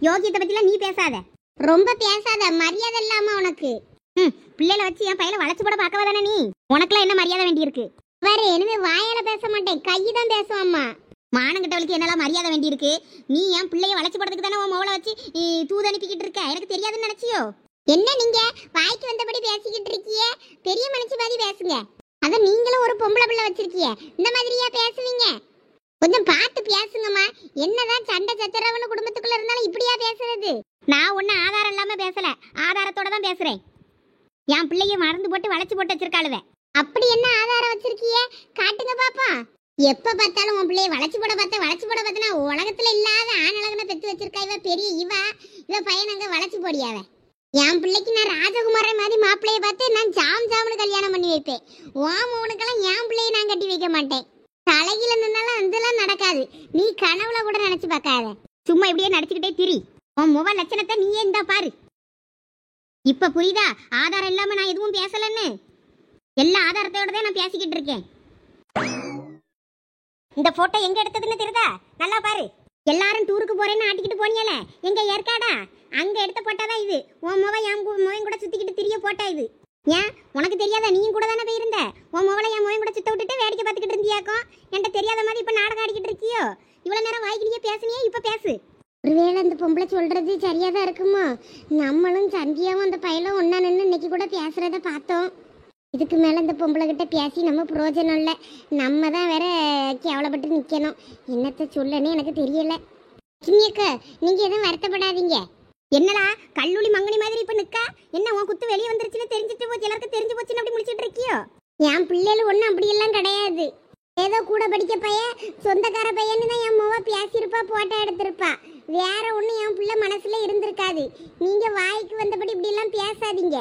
Speaker 2: யோகியத்தை பத்திலாம் நீ பேசாத,
Speaker 1: ரொம்ப பேசாத, மரியாதை இல்லாம உனக்கு.
Speaker 2: பிள்ளைகளை வச்சு என் பையில வளைச்சு போட பார்க்கவா தானே நீ? உனக்குலாம் என்ன மரியாதை வேண்டி இருக்கு?
Speaker 1: பாரு, எனவே வாயால பேச மாட்டேன், கைதான் பேசுவாம்மா.
Speaker 2: மானங்கிட்டவளுக்கு என்னெல்லாம் மரியாதை வேண்டி இருக்கு? நீ என் பிள்ளைய வளைச்சு போடுறதுக்கு தானே உன் மவளை வச்சு தூது அனுப்பிக்கிட்டு இருக்க. எனக்கு தெரியாதுன்னு நினைச்சியோ?
Speaker 1: என்ன நீங்க வாய்க்கு வந்தபடி பேசிக்கிட்டு இருக்கீங்க? பெரிய மனுஷி மாதிரி பேசுங்க. அத நீங்களும் ஒரு பொம்பளை பிள்ளை வச்சிருக்கீங்க, இந்த மாதிரியா பேசுவீங்க? கொஞ்சம் பார்த்து பேசுங்கம்மா. என்னதான் சண்டை சச்சரவுன்னு குடும்பத்துக்குள்ள இருந்தாலும் இப்படியா பேசுறது?
Speaker 2: நான் ஒன்னும் ஆதாரம் இல்லாம பேசல, ஆதாரத்தோட தான் பேசுறேன். என் பிள்ளைய மறந்து போட்டு வளைச்சு போட்டு வச்சிருக்காளுவ.
Speaker 1: அப்படி என்ன ஆதாரம் வச்சிருக்கீங்க? காட்டுங்க பாப்பா. எப்ப பார்த்தாலும் உன் பிள்ளைய வளைச்சு போட பார்த்தனா உலகத்துல இல்லாத ஆணழகனை பெத்து வச்சிருக்கா இவ. பெரிய இவ பையனங்க வளைச்சு போடியாவ. என் பிள்ளைக்கு நான் ராஜகுமாரன் மாதிரி மாப்பிள்ளைய பார்த்து நான் ஜாம்னு கல்யாணம் பண்ணி வைப்பேன். உனக்கெல்லாம் என் பிள்ளைய நான் கட்டி வைக்க மாட்டேன். தலையில நின்னாலும் அதெல்லாம் நடக்காது. நீ கனவுல கூட நினைச்சு பார்க்காத.
Speaker 2: சும்மா இப்படியே நடிச்சுக்கிட்டே திரி. உன் முக லட்சணத்தை நீயே இந்தா பாரு. இப்ப புரியுதா? ஆதாரம் இல்லாம நான் எதுவும் பேசலன்னு. எல்லா ஆதாரத்தோட தான் நான் பேசிக்கிட்டு இருக்கேன். இந்த போட்டோ எங்க எடுத்ததுன்னு தெரியுதா? நல்லா பாரு. எல்லாரும் டூருக்கு போறேன்னு ஆட்டிக்கிட்டு போனீங்கல, எங்க ஏற்காடா? அங்க எடுத்த போட்டோ தான் இது. உன் முகம் என் முகம் கூட சுத்திக்கிட்டு திரிய போட்டோ இது. ஏன் உனக்கு தெரியாதா? நீயும் கூட தானே போயிருந்த. உன் முகல என் முகம் கூட சுத்த விட்டுட்டு வேடிக்கை பார்த்துக்கிட்டு இருந்தியாக்கும். என்கிட்ட தெரியாத மாதிரி இப்ப நாடகம் ஆடிக்கிட்டு இருக்கியோ? இவ்வளவு நேரம் வாய்க்கிலேயே பேசுனியே, இப்ப பேசு.
Speaker 1: ஒருவேளை அந்த பொம்பளை சொல்றது சரியாதான் இருக்குமோ? நம்மளும் சந்தியாவும் அந்த பையலும் ஒன்னா நின்று இன்னைக்கு கூட பேசுறத பார்த்தோம். இதுக்கு மேல இந்த பொம்பளை கிட்ட பேசி நம்ம பிரயோஜனம் இல்லை. நம்ம தான் வேற கேவலப்பட்டு நிக்கணும். என்னத்த சொல்லன்னு எனக்கு தெரியல. சின்னியக்கா, நீங்க எதுவும் வருத்தப்படாதீங்க.
Speaker 2: என்னடா கல்லூலி மங்கனி மாதிரி இப்ப நிக்கா? என்ன உன் குத்து வெளியே வந்துருச்சுன்னு தெரிஞ்சிட்டு போச்சு, எல்லாருக்கும் தெரிஞ்சு போச்சுன்னு அப்படி முடிச்சிட்டு இருக்கியோ?
Speaker 1: என் பிள்ளைகள் ஒன்றும் அப்படியெல்லாம் கிடையாது. ஏதோ கூட படிக்க பையன், சொந்தக்கார பையன்னு தான் என் மோவா பேசியிருப்பா, போட்டோ எடுத்திருப்பா. வேற ஒன்றும் என் பிள்ளை மனசுல இருந்திருக்காது. நீங்க வாய்க்கு வந்தபடி இப்படி எல்லாம் பேசாதீங்க.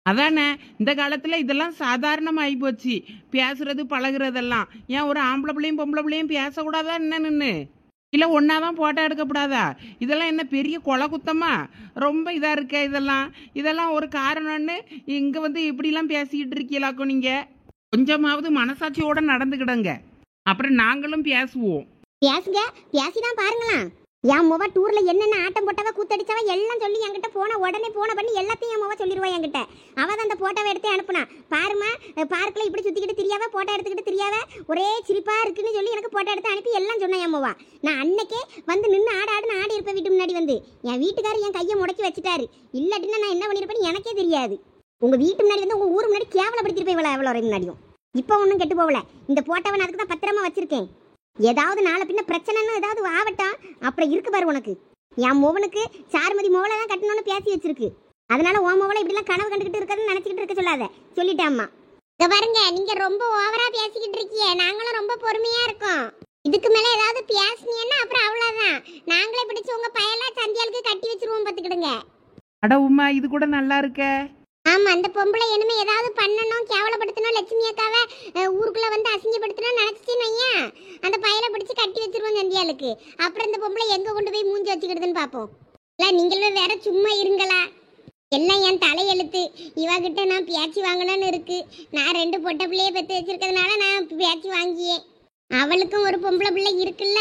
Speaker 3: அதானே, இந்த காலத்துல இதெல்லாம் சாதாரணமாகி போச்சு. பேசுறது பழகுறதெல்லாம். ஏன் ஒரு ஆம்பளை பிள்ளையும் பொம்பளை பிள்ளையும் பேசக்கூடாதா என்னன்னு? இல்லை ஒன்னாதான் போட்டோ எடுக்கப்படாதா? இதெல்லாம் என்ன பெரிய கொலை குத்தமா? ரொம்ப இதா இருக்க இதெல்லாம் ஒரு காரணம்னு இங்க வந்து இப்படிலாம் பேசிக்கிட்டு இருக்கீங்களாக்கும். நீங்க கொஞ்சமாவது மனசாட்சியோட நடந்துக்கிடுங்க, அப்புறம் நாங்களும் பேசுவோம்.
Speaker 2: பேசுங்க, பேசிதான் பாருங்களாம். என் முவ டூர்ல என்னென்ன ஆட்டம் போட்டவ கூத்தடிச்சவ எல்லாம் சொல்லி என்கிட்ட போன உடனே போன பண்ணி எல்லாத்தையும் என் முவ சொல்லிடுவா என்கிட்ட. அவ தான் அந்த போட்டோவை எடுத்து அனுப்புனா. பாருமா, பார்க்ல இப்படி சுத்திக்கிட்டு தெரியாவ, போட்டோ எடுத்துக்கிட்டு தெரியாவ, ஒரே சிரிப்பா இருக்குன்னு சொல்லி எனக்கு போட்டோ எடுத்து அனுப்பி எல்லாம் சொன்னா என் முவா. நான் அன்னைக்கே வந்து நின்று ஆடுன்னு ஆடி இருப்பேன் வீட்டு முன்னாடி வந்து. என் வீட்டுக்காரர் என் கையை முடக்கி வச்சுட்டாரு. இல்லாட்டினா நான் என்ன பண்ணிருப்பேன்னு எனக்கே தெரியாது. உங்க வீட்டு முன்னாடி வந்து உங்க ஊர் முன்னாடி கேவலப்படுத்திருப்பேன் எவ்வளோ முன்னாடியும். இப்போ ஒன்றும் கெட்டு போகல. இந்த போட்டோவை நான் அதுக்கு தான் பத்திரமா வச்சிருக்கேன். ஏதாவது நாளை பின்ன பிரச்சனைன்னு ஏதாவது ஆவட்டும், அப்புறம் இருக்கு பாரு உனக்கு. என் மோவனுக்கு சாருமதி மோவலை தான் கட்டணும்னு பேசி வச்சிருக்கு. அதனால உன் மோவலை இப்படிலாம் கனவு கண்டுகிட்டு இருக்கிறது நினைச்சிக்கிட்டு இருக்க சொல்லாத, சொல்லிட்டேன் அம்மா.
Speaker 1: இங்க பாருங்க, நீங்க ரொம்ப ஓவரா பேசிக்கிட்டு இருக்கீங்க. நாங்களும் ரொம்ப பொறுமையா இருக்கோம். இதுக்கு மேல ஏதாவது பேசுனீங்கன்னா அப்புறம் அவ்வளவுதான். நாங்களே பிடிச்சு உங்க பயலா சந்தியாளுக்கு கட்டி வச்சிருவோம், பாத்துக்கிடுங்க.
Speaker 3: அட உமா, இது கூட நல்லா இருக்க.
Speaker 1: ஆமா, அந்த பொம்பளை இனிமே ஏதாவது பண்ணணும், கேவலப்படுத்தணும், லட்சுமி அக்காவை ஊருக்குள்ள வந்து அசிங்கப்படுத்தணும் நினைச்சிச்சுன்னு வையன், அந்த பையலை பிடிச்சு கட்டி வச்சிருவோம் சந்தியாளுக்கு. அப்புறம் இந்த பொம்பளை எங்க கொண்டு போய் மூஞ்சி வச்சுக்கிடுதுன்னு பாப்போம். இல்ல நீங்களும் வேற சும்மா இருங்களா? எல்லாம் என் தலையெழுத்து. இவகிட்ட நான் பேச்சு வாங்கணும்னு இருக்கு. நான் 2 பொட்டை பிள்ளைய பெற்று வச்சிருக்கிறதுனால நான் பேச்சு வாங்கியேன். அவளுக்கும் ஒரு பொம்பளை பிள்ளை இருக்குல்ல,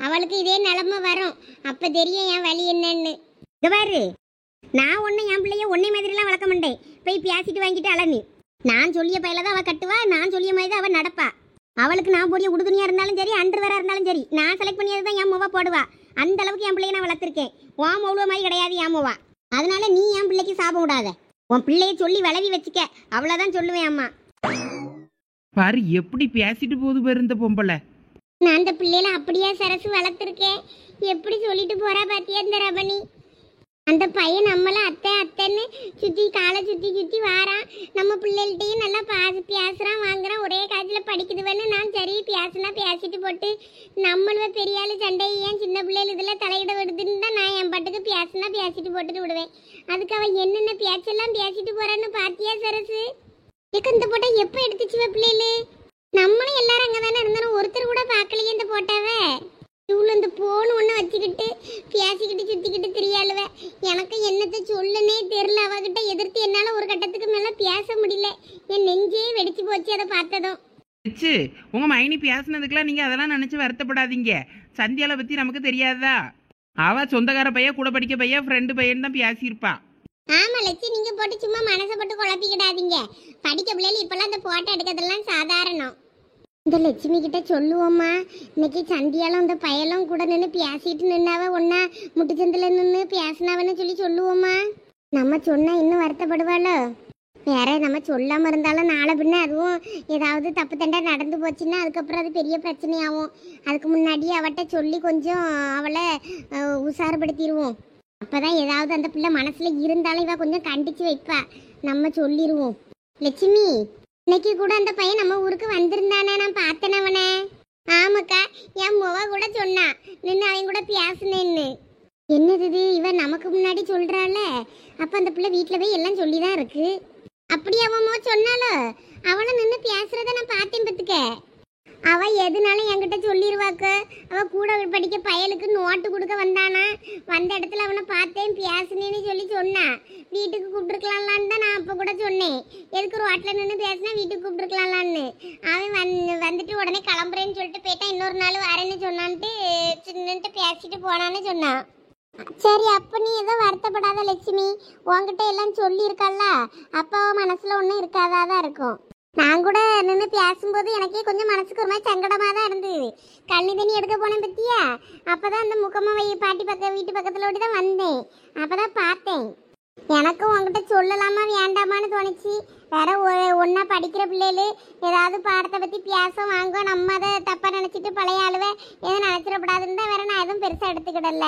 Speaker 1: அவளுக்கு இதே நிலைமை வரும். அப்ப தெரியும் என் வழி என்னன்னு.
Speaker 2: இந்த பாரு, நான் ஒன்றும் என் பிள்ளைய ஒன்னே மாதிரிலாம் வளர்க்க மாட்டேன். போய் பேசிட்டு வாங்கிட்டு அலனி. நான் சொல்லிய பையில தான் அவள் கட்டுவா, நான் சொல்லிய மாதிரி தான் அவள் நடப்பா. அவளுக்கு நான் போடிய உடுதுணியா இருந்தாலும் சரி, அண்டர்வேரா இருந்தாலும் சரி, நான் செலக்ட் பண்ணியது தான் என் மூவா போடுவா. அந்த அளவுக்கு என் பிள்ளைய நான் வளர்த்துருக்கேன். உன் மௌலவ மாதிரி கிடையாது என் மூவா. அதனால நீ என் பிள்ளைக்கு சாபம் விடாத. உன் பிள்ளைய சொல்லி வளவி வச்சுக்க, அவ்வளோதான் சொல்லுவேன் அம்மா.
Speaker 3: பாரு எப்படி பேசிட்டு போகுது பாரு இந்த பொம்பளை.
Speaker 1: நான் அந்த பிள்ளையில அப்படியே சரசு வளர்த்துருக்கேன். எப்படி சொல்லிட்டு போறா பாத்தியா இந்த ரபணி? அந்த பையன் நம்மள அத்தை அத்தைன்னு சுத்தி காலை சுத்தி வாரான். நம்ம பிள்ளைகள்ட்டையும் நல்லா பேசுறான், வாங்குறான். ஒரே காலத்துல படிக்குதுவன்னு நான் சரி பேசுனா பேசிட்டு போட்டு, நம்மள பெரிய ஆளு சண்டையை ஏன் சின்ன பிள்ளைகள் இதுல தலையிட விடுதுன்னு தான் நான் என் பாட்டுக்கு பேசுனா பேசிட்டு போட்டுட்டு விடுவேன். அதுக்கு அவன் என்னென்ன பேச்செல்லாம் பேசிட்டு போறான்னு பாத்தியா சரசு? இந்த போட்டோ எப்ப எடுத்துச்சுவ பிள்ளைகளு? நம்மளும் எல்லாரும் அங்கதானே இருந்தாலும் ஒருத்தர் கூட பார்க்கலையே இந்த போட்டாவை. இவ்வளோ இந்த போன் ஒன்று வச்சுக்கிட்டு பேசிக்கிட்டு சுத்திக்கிட்டு தெரியாளுவ. எனக்கு என்னத்தை சொல்லுன்னே தெரியல. அவகிட்ட
Speaker 3: உங்க மைனி பேசுனதுக்கெல்லாம் நீங்க அதெல்லாம் நினைச்சு வருத்தப்படாதீங்க. சந்தியாவை பத்தி நமக்கு தெரியாதா? அவ சொந்தக்கார பையன், கூட படிக்க பையன், ஃப்ரெண்டு பையன் தான் பேசியிருப்பா.
Speaker 2: ஆமா லட்சி, நீங்க போட்டு சும்மா மனசை போட்டு குழப்பிக்கிடாதீங்க. படிக்க பிள்ளைகள் இப்பெல்லாம் இந்த போட்டோ எடுக்கிறதெல்லாம் சாதாரணம். இந்த லட்சுமி கிட்ட சொல்லுவோம்மா, இன்னைக்கு சந்தியாலும் இந்த பயலும் கூட நின்று பேசிட்டு நின்னாவ ஒன்னா முட்டுச்சந்தில நின்று பேசினாவன்னு சொல்லி சொல்லுவோம்மா. நம்ம சொன்னா இன்னும் வருத்தப்படுவாளோ? வேற நம்ம சொல்லாம இருந்தாலும் நாளை பின்ன அதுவும் ஏதாவது தப்பு தண்டா நடந்து போச்சுன்னா அதுக்கப்புறம் அது பெரிய பிரச்சனையாகும். அதுக்கு முன்னாடியே அவட்ட சொல்லி கொஞ்சம் அவளை உஷாறுபடுத்திடுவோம். அப்பதான் ஏதாவது அந்த பிள்ளை மனசுல இருந்தாலும் இவ கொஞ்சம் கண்டிச்சு வைப்பா. நம்ம சொல்லிடுவோம். லட்சுமி, இன்னைக்கு கூட அந்த பையன் நம்ம ஊருக்கு வந்திருந்தானே, நான் பார்த்தேன் அவனை. ஆமாக்கா, என் முவ கூட சொன்னா நின்று அவன் கூட பேசுனேன்னு. என்னது இது, இவன் நமக்கு முன்னாடி சொல்றாள? அப்ப அந்த பிள்ளை வீட்டுல போய் எல்லாம் சொல்லிதான் இருக்கு. அப்படி அவன் சொன்னாலோ? அவளை நின்று பேசுறத நான் பார்த்தேன் பத்துக்க. அவ எதுனாலும் என்கிட்ட சொல்லிடுவாக்க. அவ கூட படிக்க பயலுக்கு நோட்டு கொடுக்க வந்தானா, வந்த இடத்துல அவனை பார்த்தேன் பேசுனேன்னு சொல்லி சொன்னான். வீட்டுக்கு கூப்பிட்டுருக்கலாம்லான்னு தான் நான் அப்போ கூட சொன்னேன். எதுக்கு ரோட்டில் நின்று பேசினா வீட்டுக்கு கூப்பிட்டுருக்கலாம்லான்னு. அவன் வந்துட்டு உடனே கிளம்புறேன்னு சொல்லிட்டு போயிட்டான். இன்னொரு நாள் வரேன்னு சொன்னான்ட்டு சின்னன்ட்டு பேசிட்டு போனான்னு சொன்னான். சரி, அப்போ நீ ஏதோ வருத்தப்படாத லட்சுமி. உன்கிட்ட எல்லாம் சொல்லியிருக்கல்ல, அப்போ மனசுல ஒன்றும் இருக்காதான் இருக்கும். நான் கூட நின்று பேசும்போது எனக்கே கொஞ்சம் மனசுக்கு ஒரு மாதிரி சங்கடமாக தான் இருந்தது. கண்ணி தண்ணி எடுக்க போனேன் பத்தியா, அப்போதான் அந்த முகமாக பாட்டி வீட்டு பக்கத்தில் ஓடி தான் வந்தேன். அப்போதான் பார்த்தேன். எனக்கும் உங்ககிட்ட சொல்லலாமா வேண்டாமான்னு தோணுச்சு. வேற ஒன்றா படிக்கிற பிள்ளைகள் ஏதாவது பாடத்தை பற்றி பேச வாங்க, நம்ம அதை தப்பாக நினச்சிட்டு பழைய ஆளுவை எதுவும் நினச்சிடக்கூடாதுன்னு தான் வேற நான் எதுவும் பெருசாக எடுத்துக்கிடல.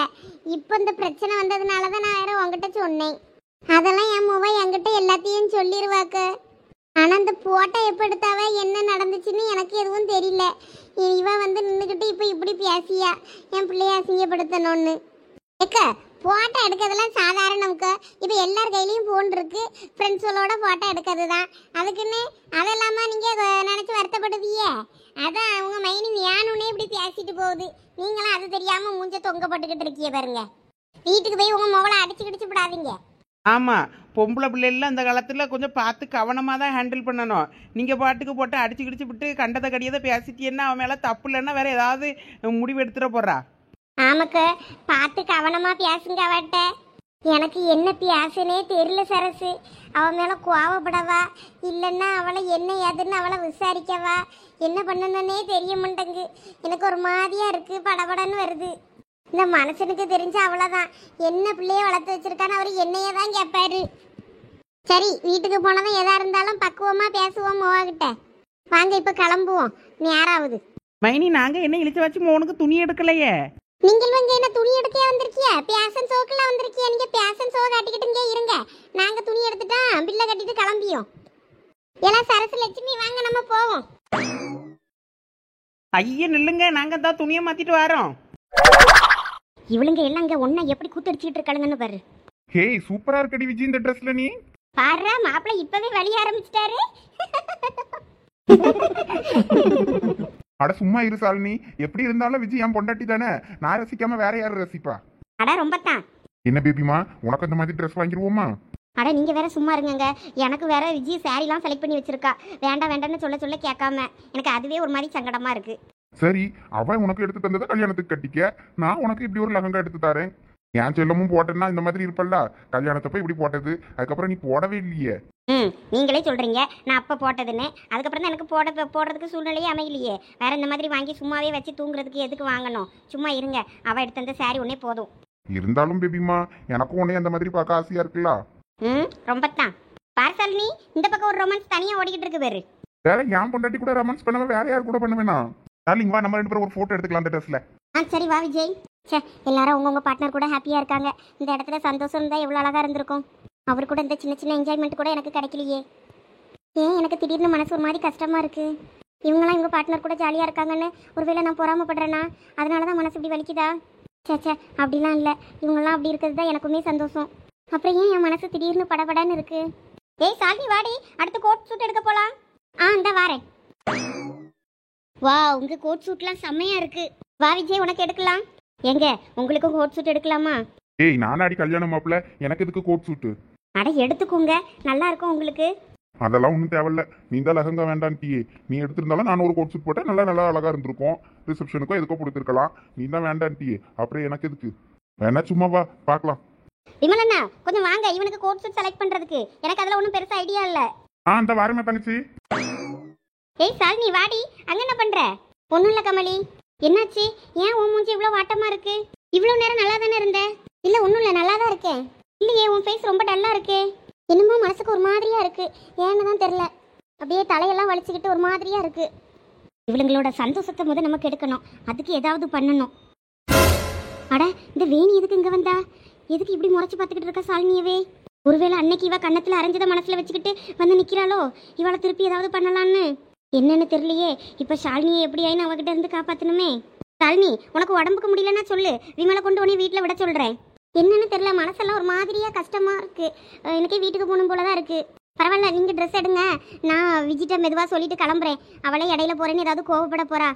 Speaker 2: இப்போ இந்த பிரச்சனை வந்ததுனால தான் நான் வேற உங்ககிட்ட சொன்னேன். அதெல்லாம் என் முவ என்கிட்ட எல்லாத்தையும் சொல்லிடுவாக்க. ஆனால் அந்த போட்டோ எப்போ எடுத்தாவ, என்ன நடந்துச்சுன்னு எனக்கு எதுவும் தெரியல. இவன் நின்றுக்கிட்டு இப்போ இப்படி பேசியா என் பிள்ளைய அசிங்கப்படுத்தணும்னு. ஏக்க, போட்டோ எடுக்கிறதுலாம் சாதாரணம்க்கு. இப்போ எல்லார் கையிலையும் ஃபோன் இருக்கு. ஃப்ரெண்ட்ஸுகளோட போட்டோ எடுக்கிறது தான். அதுக்குன்னு அதெல்லாமா நீங்கள் நினச்சி வருத்தப்படுவீங்க? அதான் அவங்க மைனி வேணும்னே இப்படி பேசிட்டு போகுது. நீங்களும் அது தெரியாமல் மூஞ்ச தொங்க போட்டுக்கிட்டு இருக்கீங்க பாருங்க. வீட்டுக்கு போய் உங்கள் மொபைலை அடிச்சு கிடிச்சு விடாதீங்க.
Speaker 3: ஆமா, பொம்பளை பிள்ளைலாம் அந்த காலத்துல கொஞ்சம் பார்த்து கவனமாக தான் ஹேண்டில் பண்ணணும். நீங்க பாட்டுக்கு போட்டு அடிச்சு கிடிச்சு விட்டு கண்டதை கடியதை பேசிட்டீங்கன்னா அவன் மேல தப்பு இல்லைன்னா வேற ஏதாவது முடிவு எடுத்துட போறா.
Speaker 2: ஆமாக்கு, பார்த்து கவனமா பேசுங்க அவட்ட. எனக்கு என்ன பேசுனே தெரியல சரசு. அவன் மேல கோவப்படவா இல்லைன்னா அவளை என்ன ஏதுன்னு அவளை விசாரிக்கவா என்ன பண்ணணுன்னே தெரிய மாட்டேங்கு. எனக்கு ஒரு மாதிரியா இருக்கு, படபடன்னு வருது. இந்த மனுஷனுக்கு தெரிஞ்ச அவ்வளோதான். என்ன பிள்ளைய வளர்த்து வச்சிருக்கான்னு அவர் என்னையே தான் கேட்பாரு. சரி, வீட்டுக்கு போனதும் எதா இருந்தாலும் பக்குவமா பேசுவோம் மோகிட்ட. வாங்க இப்போ கிளம்புவோம், நேராகுது.
Speaker 3: மைனி, நாங்க என்ன இழிச்ச வச்சு மோனுக்கு துணி எடுக்கலையே.
Speaker 2: நீங்கள் என்ன துணி எடுக்க வந்திருக்கிய? பேஷன் ஷோக்கெல்லாம் வந்திருக்கிய? நீங்க பேஷன் ஷோ காட்டிக்கிட்டு இங்கே இருங்க. நாங்க துணி எடுத்துட்டா பில்லை கட்டிட்டு கிளம்பியோம். எல்லாம் சரசு லட்சுமி வாங்க நம்ம போவோம்.
Speaker 3: ஐயா நில்லுங்க, நாங்க தான் துணியை மாத்திட்டு வரோம்.
Speaker 2: இவளுங்க எல்லாம் இங்க ஒன்னா எப்படி கூத்தடிச்சிட்டு இருக்காளுங்கன்னு பாரு.
Speaker 4: ஹேய், சூப்பரா இருக்கடி விஜய் இந்த ட்ரெஸ்ல நீ.
Speaker 2: பாரு, மாப்பிள்ளை இப்பவே வழிய ஆரம்பிச்சிட்டாரு.
Speaker 4: அட சும்மா இரு சாலினி. எப்படி இருந்தாலும் விஜய் என் பொண்டாட்டி தானே, நான் ரசிக்காம வேற யாரும் ரசிப்பா?
Speaker 2: அட ரொம்ப தான்.
Speaker 4: என்ன பேபிமா, உனக்கு அந்த மாதிரி ட்ரெஸ் வாங்கிடுவோமா?
Speaker 2: அட நீங்க வேற சும்மா இருங்கங்க. எனக்கு வேற விஜய் சாரிலாம் செலக்ட் பண்ணி வச்சிருக்கா. வேண்டாம் வேண்டாம்னு சொல்ல கேட்காம எனக்கு அதுவே ஒரு மாதிரி சங்கடமா இருக்கு.
Speaker 4: சரி, அவன் உனக்கு எடுத்து தந்ததை கல்யாணத்துக்கு கட்டிக்க, நான் உனக்கு இப்படி ஒரு லெஹங்கா எடுத்து தரேன். என் செல்லமும் போட்டேன்னா இந்த மாதிரி இருப்பல்ல, கல்யாணத்தப்ப இப்படி போட்டது, அதுக்கப்புறம் நீ போடவே இல்லையே.
Speaker 2: நீங்களே சொல்றீங்க நான் அப்ப போட்டதுன்னு. அதுக்கப்புறம் தான் எனக்கு போடுறதுக்கு சூழ்நிலையே அமையலையே. வேற இந்த மாதிரி வாங்கி சும்மாவே வச்சு தூங்குறதுக்கு எதுக்கு வாங்கணும்? சும்மா இருங்க, அவ எடுத்த அந்த சாரி ஒன்னே போதும்.
Speaker 4: இருந்தாலும் பேபிமா, எனக்கும் உடனே அந்த மாதிரி பார்க்க ஆசையா இருக்குல்ல.
Speaker 2: ரொம்ப தான். பார்சல், நீ இந்த பக்கம் ஒரு ரொமான்ஸ் தனியா ஓடிக்கிட்டு இருக்கு பேரு.
Speaker 4: வேற என் பொண்டாட்டி கூட ரொமான்ஸ் பண்ணாம வேற யார் கூட பண்ணுவேனா? டார்லிங் வா, நம்ம ரெண்டு பேரும் ஒரு போட்டோ எடுத்துக்கலாம் அந்த ட்ரெஸ்ல.
Speaker 2: சரி வா விஜய். எல்லாரும் உங்க பார்ட்னர் கூட ஹாப்பியா இருக்காங்க. இந்த இடத்துல சந்தோஷம் இருந்தா எவ்வளவு அழகா இருந்திருக்கும். அவர் கூட இந்த சின்ன சின்ன என்ஜாய்மெண்ட் கூட எனக்கு கிடைக்கலையே. ஏன் எனக்கு திடீர்னு மனசு ஒரு மாதிரி கஷ்டமா இருக்கு. இவங்களாம் இவங்க பார்ட்னர் கூட ஜாலியா இருக்காங்கன்னு ஒருவேளை நான் பொறாமப்படுறேன்னா அதனாலதான் மனசு இப்படி வலிக்குதா? சேச்சே, அப்படிலாம் இல்லை. இவங்கெல்லாம் அப்படி இருக்கிறது தான் எனக்குமே சந்தோஷம். அப்புறம் ஏன் என் மனசு திடீர்னு படபடன்னு இருக்கு? ஏய் சாலினி, வாடி, அடுத்து கோட் சூட் எடுக்க போலாம். இந்த வாரேன். வா, உங்க கோட் சூட்லாம் செம்மையா இருக்கு. வா விஜய், உனக்கு எடுக்கலாம். எங்க உங்களுக்கும் கோட் சூட் எடுக்கலாமா?
Speaker 4: ஏய், நானாடி கல்யாணம் மாப்பிள்ள, எனக்கு எதுக்கு கோட் சூட்டு?
Speaker 2: அட எடுத்துக்கோங்க, நல்லா இருக்கும் உங்களுக்கு.
Speaker 4: அதெல்லாம் ஒன்றும் தேவையில்ல. நீ தான் லெஹங்கா வேண்டான்ட்டியே. நீ எடுத்திருந்தாலும் நான் ஒரு கோட் சூட் போட்டேன், நல்லா நல்லா அழகா இருந்திருக்கும். ரிசப்ஷனுக்கோ எதுக்கோ கொடுத்துருக்கலாம். நீ தான் வேண்டான்ட்டியே, அப்புறம் எனக்கு எதுக்கு? வேணா சும்மா வா பார்க்கலாம்.
Speaker 2: விமலண்ணா கொஞ்சம் வாங்க, இவனுக்கு கோட் சூட் செலக்ட் பண்றதுக்கு. எனக்கு அதுல ஒன்றும் பெருசா ஐடியா இல்ல.
Speaker 4: அந்த வாரமே தங்கச்சி.
Speaker 2: ஏய் சாலினி வாடி, அங்க என்ன பண்ற? ஒன்றும் இல்லை கமலி. என்னாச்சு? ஏன் உன் மூஞ்சி இவ்வளோ வாட்டமா இருக்கு? இவ்வளோ நேரம் நல்லா தானே இருந்த? இல்லை ஒன்றும் இல்லை, நல்லா தான் இருக்கேன். இல்லையே, உன் ஃபேஸ் ரொம்ப டல்லா இருக்கு. என்னமோ மனசுக்கு ஒரு மாதிரியா இருக்கு. ஏன்னு தான் தெரில. அப்படியே தலையெல்லாம் வலிச்சுக்கிட்டு ஒரு மாதிரியா இருக்கு. இவளுங்களோட சந்தோஷத்தை முத நமக்கு எடுக்கணும். அதுக்கு ஏதாவது பண்ணணும். அட இந்த வேணி எதுக்கு இங்கே வந்தா? எதுக்கு இப்படி முறைச்சு பார்த்துக்கிட்டு இருக்கா சாலினியவே? ஒருவேளை அன்னைக்கு இவ கன்னத்தில் அரைஞ்சதை மனசில் வச்சுக்கிட்டு வந்து நிற்கிறாளோ? இவளை திருப்பி ஏதாவது பண்ணலான்னு என்னன்னு தெரியலையே. இப்போ ஷாலினியை எப்படி ஆயின்னு அவகிட்ட இருந்து காப்பாற்றணுமே. ஷாலினி, உனக்கு உடம்புக்கு முடியலன்னா சொல்லு, விமலை கொண்டு உடனே வீட்டில் விட சொல்கிறேன். என்னன்னு தெரியல, மனசெல்லாம் ஒரு மாதிரியா கஷ்டமா இருக்கு. எனக்கே வீட்டுக்கு போகணும் போல தான் இருக்கு. பரவாயில்ல, நீங்கள் ட்ரெஸ் எடுங்க, நான் விஜிட்ட மெதுவாக சொல்லிட்டு கிளம்புறேன். அவளே இடையில போகிறேன்னு ஏதாவது கோவப்பட போறா.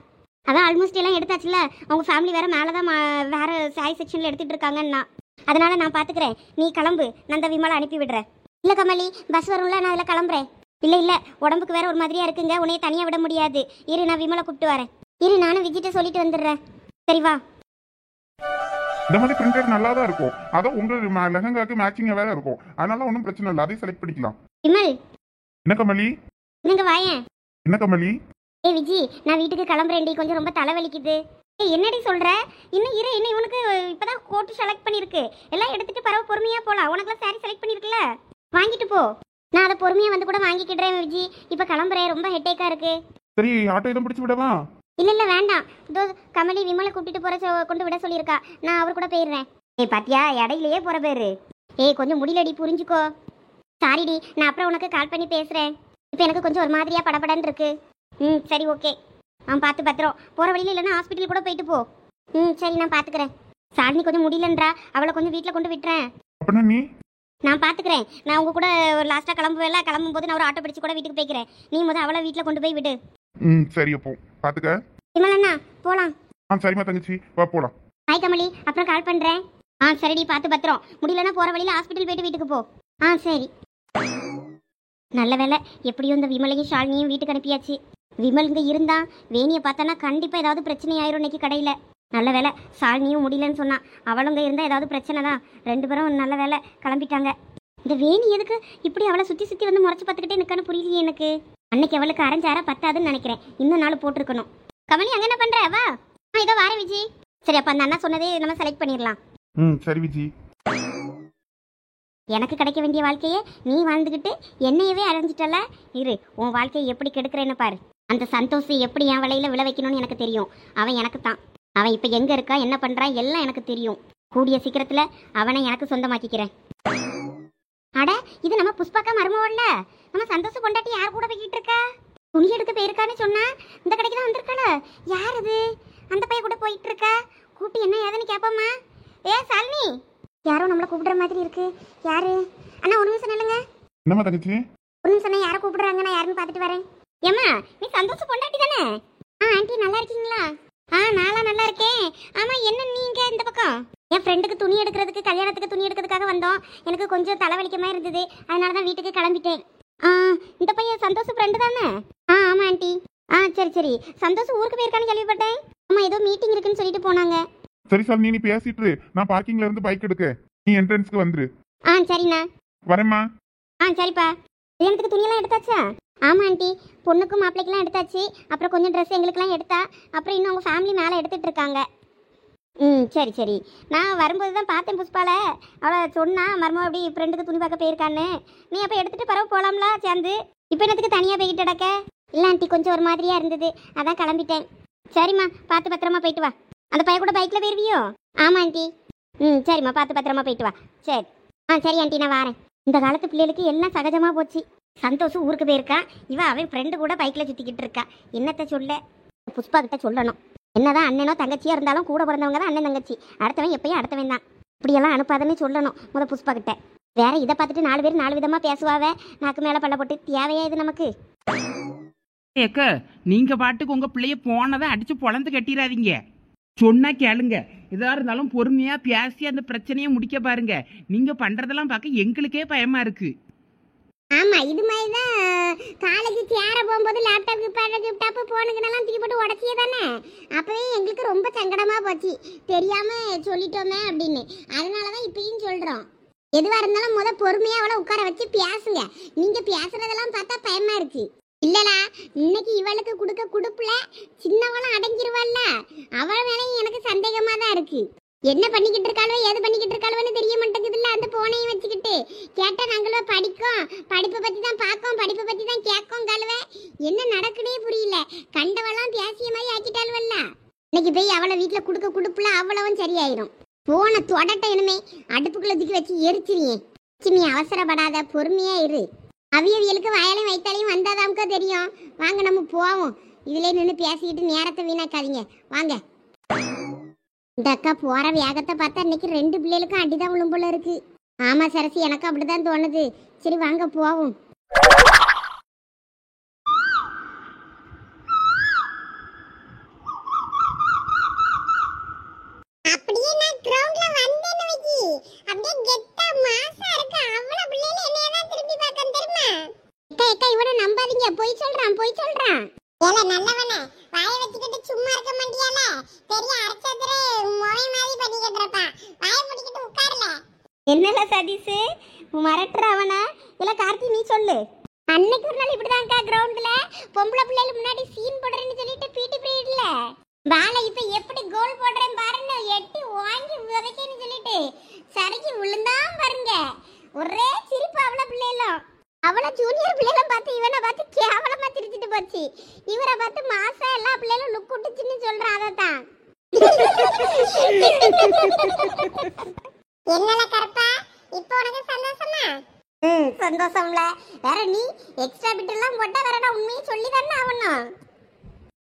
Speaker 2: அதான் ஆல்மோஸ்ட் எல்லாம் எடுத்தாச்சுல. அவங்க ஃபேமிலி வேற மேலே தான் வேற சாரி செக்ஷனில் எடுத்துகிட்டு இருக்காங்கன்னா, அதனால நான் பார்த்துக்கிறேன். நீ கிளம்பு, நான் அந்த விமலை அனுப்பி விடுறேன். இல்லை கமலி, பஸ் வரும்ல, நான் அதில் கிளம்புறேன். இல்லை உடம்புக்கு வேற ஒரு மாதிரியா இருக்குங்க, உன்னைய தனியாக விட முடியாது. இரு, நான் விமலை கூப்பிட்டு வரேன். இரு, நானும் விஜிட்ட சொல்லிட்டு வந்துடுறேன். சரி வா.
Speaker 4: இந்த மாதிரி பிரிண்டட் நல்லா தான் இருக்கும். அதான் உங்க லெஹங்காக்கு மேட்சிங்கா வேற இருக்கும். அதனால ஒன்றும் பிரச்சனை இல்லை, அதையும் செலக்ட் பண்ணிக்கலாம்.
Speaker 2: விமல்,
Speaker 4: என்ன கமலி?
Speaker 2: நீங்க வாயேன்.
Speaker 4: என்ன கமலி?
Speaker 2: ஏய் விஜி, நான் வீட்டுக்கு கிளம்புறேன்டி, கொஞ்சம் ரொம்ப தலைவலிக்குது. ஏய் என்னடி சொல்ற? இன்னும் இரு, இன்னும் இவனுக்கு இப்பதான் கோட் செலக்ட் பண்ணிருக்கு. எல்லாம் எடுத்துட்டு பரவ பொறுமையா போலாம். உனக்குலாம் சாரி செலக்ட் பண்ணிருக்குல, வாங்கிட்டு போ. நான் அதை பொறுமையா வந்து கூட வாங்கிக்கிடுறேன் விஜி. இப்ப கிளம்புறேன், ரொம்ப ஹெட்டேக்கா இருக்கு.
Speaker 4: சரி, ஆட்டோ எதுவும் பிடிச்சு விடவா?
Speaker 2: இல்ல வேண்டாம். இதோ கமலி விமலை கூட்டிட்டு போற கொண்டு விட சொல்லியிருக்கா. நான் அவர் கூட போயிடுறேன். ஏய் பாத்தியா, இடையிலேயே போற பேரு. ஏய் கொஞ்சம் முடியலடி, புரிஞ்சுக்கோ. சாரிடி, நான் அப்புறம் உனக்கு கால் பண்ணி பேசுறேன். இப்போ எனக்கு கொஞ்சம் ஒரு மாதிரியா படபடன்னு இருக்கு. சரி ஓகே. பார்த்து பத்திரம். போற வழியில இல்லைன்னா ஹாஸ்பிட்டல் கூட போயிட்டு போ. சரி, நான் பாத்துக்கிறேன். சாலினி கொஞ்சம் முடியலன்றா, அவளை கொஞ்சம் வீட்டில் கொண்டு விட்டுறேன்.
Speaker 4: அப்படின்னா நீ?
Speaker 2: நான் பாத்துக்கிறேன். நான் உங்க கூட ஒரு லாஸ்டா கிளம்புவேல, கிளம்பும் போது நான் ஒரு ஆட்டோ பிடிச்சு கூட வீட்டுக்கு போய்க்கிறேன். நீ முத அவளை வீட்டில் கொண்டு போய் விடு.
Speaker 4: சரி, அப்போ பாத்துக்க.
Speaker 2: விமலண்ணா போலாம்.
Speaker 4: சரிம்மா தங்கச்சி, வா போலாம்.
Speaker 2: ஹாய் கமலி, அப்புறம் கால் பண்றேன். சரிடி, பார்த்து பத்திரம். முடியலன்னா போற வழியில ஹாஸ்பிட்டல் போயிட்டு வீட்டுக்கு போ. சரி. நல்ல வேலை, எப்படியும் இந்த விமலையும் ஷாலினியும் வீட்டுக்கு அனுப்பியாச்சு. விமல் இங்க இருந்தா வேணியை பார்த்தானா கண்டிப்பா ஏதாவது பிரச்சனை ஆயிரும் இன்னைக்கு கடையில. நல்ல வேலை, ஷாலினியும் முடியலன்னு சொன்னா. அவளுங்க இருந்தா ஏதாவது பிரச்சனை தான். ரெண்டு பேரும் நல்ல வேலை கிளம்பிட்டாங்க. இந்த வேணி எதுக்கு இப்படி அவளை சுத்தி சுத்தி வந்து முறைச்சு பார்த்துக்கிட்டே நிற்கான்னு புரியலையே எனக்கு. அன்னைக்கு அவளுக்கு அரைஞ்சாரா பத்தாதுன்னு நினைக்கிறேன். இன்னும் நாள் போட்டிருக்கணும். கமலி, அங்க என்ன பண்ற? வா. இதோ வார விஜி. சரி, அப்ப அந்த அண்ணா சொன்னதே நம்ம செலக்ட் பண்ணிடலாம்.
Speaker 4: சரி விஜி.
Speaker 2: எனக்கு கிடைக்க வேண்டிய வாழ்க்கையை நீ வாழ்ந்துக்கிட்டு என்னையவே அரைஞ்சிட்டல. இரு, உன் வாழ்க்கையை எப்படி கெடுக்கிறேன்னு பாரு. அந்த சந்தோஷம் எப்படி என் வலையில விழ வைக்கணும்னு எனக்கு தெரியும். அவன் எனக்கு தான். அவன் இப்ப எங்க இருக்கா, என்ன பண்றான் எல்லாம் எனக்கு தெரியும். கூடிய சீக்கிரத்துல அவனை எனக்கு சொந்தமாக்கிக்கிறேன். அட, இது நம்ம புஷ்பாக்கா மருமவல்ல. நம்ம சந்தோஷம் கொண்டாட்டி யார் கூட போய்கிட்டு இருக்கா? துணி எடுக்க போயிருக்கான்னு சொன்னா இந்த கடைக்கு தான் வந்திருக்காள. யார் அது? அந்த பையன் கூட போயிட்டு இருக்கா. கூட்டி என்ன ஏதுன்னு கேட்போமா? சாலினி, யாரோ நம்மளை கூப்பிடுற மாதிரி இருக்கு. யாரு? அண்ணா ஒரு நிமிஷம் நில்லுங்க.
Speaker 4: என்னம்மா தங்கச்சி?
Speaker 2: ஒரு நிமிஷம், யாரை கூப்பிடுறாங்க, நான் யாருன்னு பார்த்துட்டு வரேன். ஏம்மா, நீ சந்தோஷம் கொண்டாட்டி தானே? ஆண்டி நல்லா இருக்கீங்களா? நான்லாம் நல்லா இருக்கேன். ஆமா, என்ன நீங்க இந்த பக்கம்? என் ஃப்ரெண்டுக்கு துணி எடுக்கிறதுக்கு, கல்யாணத்துக்கு துணி எடுக்கிறதுக்காக வந்தோம். எனக்கு கொஞ்சம் தலைவலிக்கமா இருந்தது, அதனால தான் வீட்டுக்கு கிளம்பிட்டேன். இந்த பையன் சந்தோஷ் ஃப்ரெண்டு தானே? ஆமா ஆண்டி. சரி சரி. சந்தோஷ் ஊருக்கு போயிருக்கான்னு கேள்விப்பட்டேன். ஆமா, ஏதோ மீட்டிங் இருக்குன்னு சொல்லிட்டு போனாங்க.
Speaker 4: சரி சார், நீ பேசிட்டு நான் பார்க்கிங்ல இருந்து பைக் எடுக்க, நீ என்ட்ரன்ஸ்க்கு வந்துரு.
Speaker 2: சரிண்ணா.
Speaker 4: வரேம்மா.
Speaker 2: சரிப்பா. கல்யாணத்துக்கு துணியெல்லாம் எடுத்தாச்சா? ஆமா ஆண்டி, பொண்ணுக்கும் மாப்பிள்ளைக்கெல்லாம் எடுத்தாச்சு. அப்புறம் கொஞ்சம் ட்ரெஸ் எங்களுக்கெல்லாம் எடுத்தா. அப்புறம் இன்னும் அவங்க ஃபேமிலி மேலே எடுத்துட்டு இருக்காங்க. சரி சரி. நான் வரும்போது தான் பார்த்தேன் புஷ்பால. அவளை சொன்னா மருமக அப்படி ஃப்ரெண்டுக்கு துணி பார்க்க போயிருக்கான்னு. நீ அப்போ எடுத்துட்டு பரவ போகலாம்ல சேர்ந்து. இப்போ என்னத்துக்கு தனியாக போய்கிட்டு கிடக்க? இல்லை ஆண்டி, கொஞ்சம் ஒரு மாதிரியா இருந்தது, அதான் கிளம்பிட்டேன். சரிம்மா, பார்த்து பத்திரமா போயிட்டு வா. அந்த பையன் கூட பைக்கில் போயிருவியோ? ஆமா ஆண்டி. சரிம்மா, பார்த்து பத்திரமா போயிட்டு வா. சரி. சரி ஆண்டி, நான் வரேன். இந்த காலத்து பிள்ளைகளுக்கு எல்லாம் சகஜமாக போச்சு. சந்தோஷம் ஊருக்கு போயிருக்கா, அவன் ஃப்ரெண்டு கூட பைக்கில் சுற்றிக்கிட்டு இருக்கா. என்னத்தை சொல்ல? புஷ்பா கிட்ட சொல்லணும். என்னதான் அண்ணனோ தங்கச்சியோ இருந்தாலும் கூட பிறந்தவங்க தான் அண்ணன் தங்கச்சி. அடுத்தவன் எப்பயும் அடுத்தவன் தான். இப்படியெல்லாம் அனுப்பாதன்னு சொல்லணும் முத புஷ்பா கிட்ட. வேற இதை பார்த்துட்டு 4 பேர் 4 விதமாக பேசுவாவே. நாக்கு மேலே பல்ல போட்டு தேவையா இது நமக்கு?
Speaker 3: ஏக்க, நீங்க பாட்டுக்கு உங்க பிள்ளைய போனதை அடிச்சு பொழந்து கட்டிடாதீங்க. சொன்னா கேளுங்க. எதா இருந்தாலும் பொறுமையா பேசி அந்த பிரச்சனையை முடிக்க பாருங்க. நீங்க பண்றதெல்லாம் பார்க்க எங்களுக்கே பயமா இருக்கு.
Speaker 2: ஆமா,
Speaker 1: ஆமா இது மாதிரி தான் காலேஜ் சேர போகும்போது லேப்டாப் போனுக்குன்னெல்லாம் தூக்கி போட்டு உடச்சியே தானே. அப்பவே எங்களுக்கு ரொம்ப சங்கடமா போச்சு, தெரியாம சொல்லிட்டோமே அப்படின்னு. அதனாலதான் இப்பயும் சொல்றோம், எதுவா இருந்தாலும் பொறுமையா அவளை உட்கார வச்சு பேசுங்க. நீங்க பேசுறதெல்லாம் பார்த்தா பயமா இருக்கு. இல்லடா, இன்னைக்கு இவளுக்கு கொடுக்க குடுப்புல சின்னவளும் அடங்கிருவாள்ல, அவள் மேலேயும் எனக்கு சந்தேகமா தான் இருக்கு. என்ன பண்ணிக்கிட்டு இருக்காளோ ஏது பண்ணிக்கிட்டு இருக்காளோன்னு தெரிய மாட்டேங்குதுல்ல. அந்த போனையும் வச்சுக்கிட்டு கேட்டா நாங்களும் படிப்பை பத்தி தான் பார்க்கோம், படிப்பை பத்தி தான் கேட்கோம். கழுவை என்ன நடக்குனே புரியல. கண்டவெல்லாம் பேசிய மாதிரி ஆக்கிட்டாளுவல்ல. இன்னைக்கு போய் அவளை வீட்டுல கொடுக்க குடுப்புல அவ்வளவும் சரியாயிரும். போன தொடட்ட இனிமே அடுப்புக்குள்ள தூக்கி வச்சு எரிச்சிரியே. சிமி அவசரப்படாத, பொறுமையா இரு. அவியவியலுக்கு வயலையும் வைத்தாலையும் வந்தாதாம்க்கா தெரியும். வாங்க நம்ம போவோம். இதுல நின்று பேசிக்கிட்டு நேரத்தை வீணாக்காதீங்க, வாங்க. இந்த அக்கா போற வேகத்தை பார்த்தா இன்னைக்கு 2 பிள்ளைகளுக்கும் அடிதான் விழும் போல இருக்கு. ஆமா சரசி, எனக்கு அப்படிதான் தோணுது. சரி வாங்க போவோம். அப்படியே நான் கிரவுண்ட்ல வந்தேன்னு வெச்சி, அப்படியே கெட்டா மாசா இருக்கு. அவள பிள்ளைல என்னைய தான் திருப்பி பார்க்கணும் தெரியுமா? அக்கா இவனை நம்பாதீங்க, போய் சொல்றான். ஏல நல்லவனே, வாயை வச்சுக்கிட்டு சும்மா இருக்க மாட்டியால? பெரிய அரச்சதுரே மொய் மாதிரி பண்ணிக்கிட்டு இருப்பான். வாயை மூடிக்கிட்டு உட்கார்ல.
Speaker 2: என்னல சதீஷ் மிரட்டுற அவனா? இல்ல கார்த்தி நீ சொல்லு.
Speaker 1: அன்னைக்கு ஒரு நாள் இப்படிதான்க்கா கிரவுண்ட்ல பொம்பளை பிள்ளைகளுக்கு முன்னாடி சீன் போடுறேன்னு சொல்லிட்டு பீட்டி பீரியட்ல பாலை இப்ப எப்படி கோல் போடுறேன் பாருன்னு எட்டி வாங்கி உதைக்கன்னு சொல்லிட்டு சரிக்கு விழுந்தான் பாருங்க. ஒரே சிரிப்பு அவள பிள்ளைகளும். அவளை ஜூனியர் பிள்ளைகளும் பார்த்து இவனை பார்த்து கேவலமா சிரிச்சிட்டு போச்சு. இவரை பார்த்து மாசா எல்லா பிள்ளைகளும் லுக் விட்டுச்சுன்னு சொல்றான். அதான் என்னல கருப்பா, இப்போ உனக்கு சந்தோஷமா? சந்தோஷம்ல. வேற நீ எக்ஸ்ட்ரா பிட் எல்லாம் போட்டா வேற நான் உண்மையை சொல்லி தானே ஆகணும்.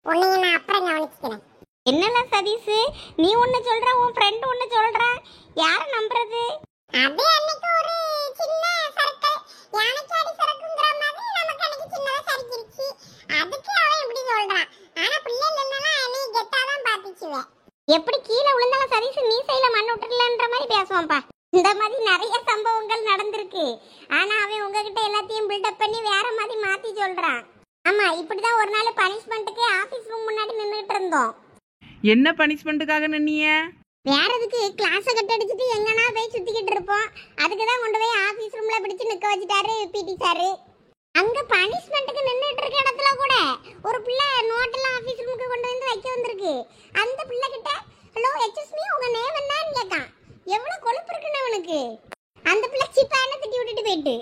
Speaker 1: உன்னைய நான் அப்புறம் கவனிச்சுக்கிறேன்.
Speaker 2: என்னல சதீஷ் நீ ஒன்னு சொல்ற, உன் ஃப்ரெண்ட் ஒன்னு சொல்றான், யார நம்புறது?
Speaker 1: அதே அன்னைக்கு ஒரு சின்ன சர்க்கிள் யானைக்காடி சரக்குங்கற மாதிரி நமக்கு அன்னைக்கு சின்னதா சறுக்கிருச்சு. அதுக்கு அவன் இப்படி சொல்றான். ஆனா பிள்ளைகள் என்னலாம் நீ கெட்டா தான் பாத்துச்சுவே.
Speaker 2: எப்படி கீழே விழுந்தாலும் சதீஷ் மீசையில மண்ணு விட்டுறலன்ற மாதிரி பேசுவான்ப்பா.
Speaker 1: இந்த மாதிரி நிறைய சம்பவங்கள் நடந்திருக்கு. ஆனா அவன் உங்ககிட்ட எல்லாத்தையும் பில்டப் பண்ணி வேற மாதிரி மாத்தி சொல்றான். ஆமா, இப்படிதான் ஒரு நாள் பனிஷ்மெண்ட்டுக்கு ஆபீஸ் ரூம் முன்னாடி நின்னுட்டு இருந்தோம்.
Speaker 3: என்ன பனிஷ்மெண்ட்டுக்காக நின்னீங்க?
Speaker 1: வேற எதுக்கு கிளாஸ கட் அடிச்சிட்டு எங்கனா போய் சுத்திக்கிட்டு இருப்போம். அதுக்கு தான் கொண்டு போய் ஆபீஸ் ரூம்ல பிடிச்சு நிக்க வச்சிட்டாரு பிடி சார். அங்க பனிஷ்மெண்ட்டுக்கு நின்னுட்டு இருக்க இடத்துல கூட ஒரு பிள்ளை நோட்டெல்லாம் ஆபீஸ் ரூமுக்கு கொண்டு வந்து வைக்க வந்திருக்கு. அந்த பிள்ளை கிட்ட ஹலோ எக்ஸ்கியூஸ் மீ உங்க நேம் என்னன்னு கேட்டான். எவ்வளவு கொழுப்பு இருக்குன்னு அவனுக்கு. அந்த பிள்ளை சிப்பான திட்டி விட்டுட்டு போயிட்டு.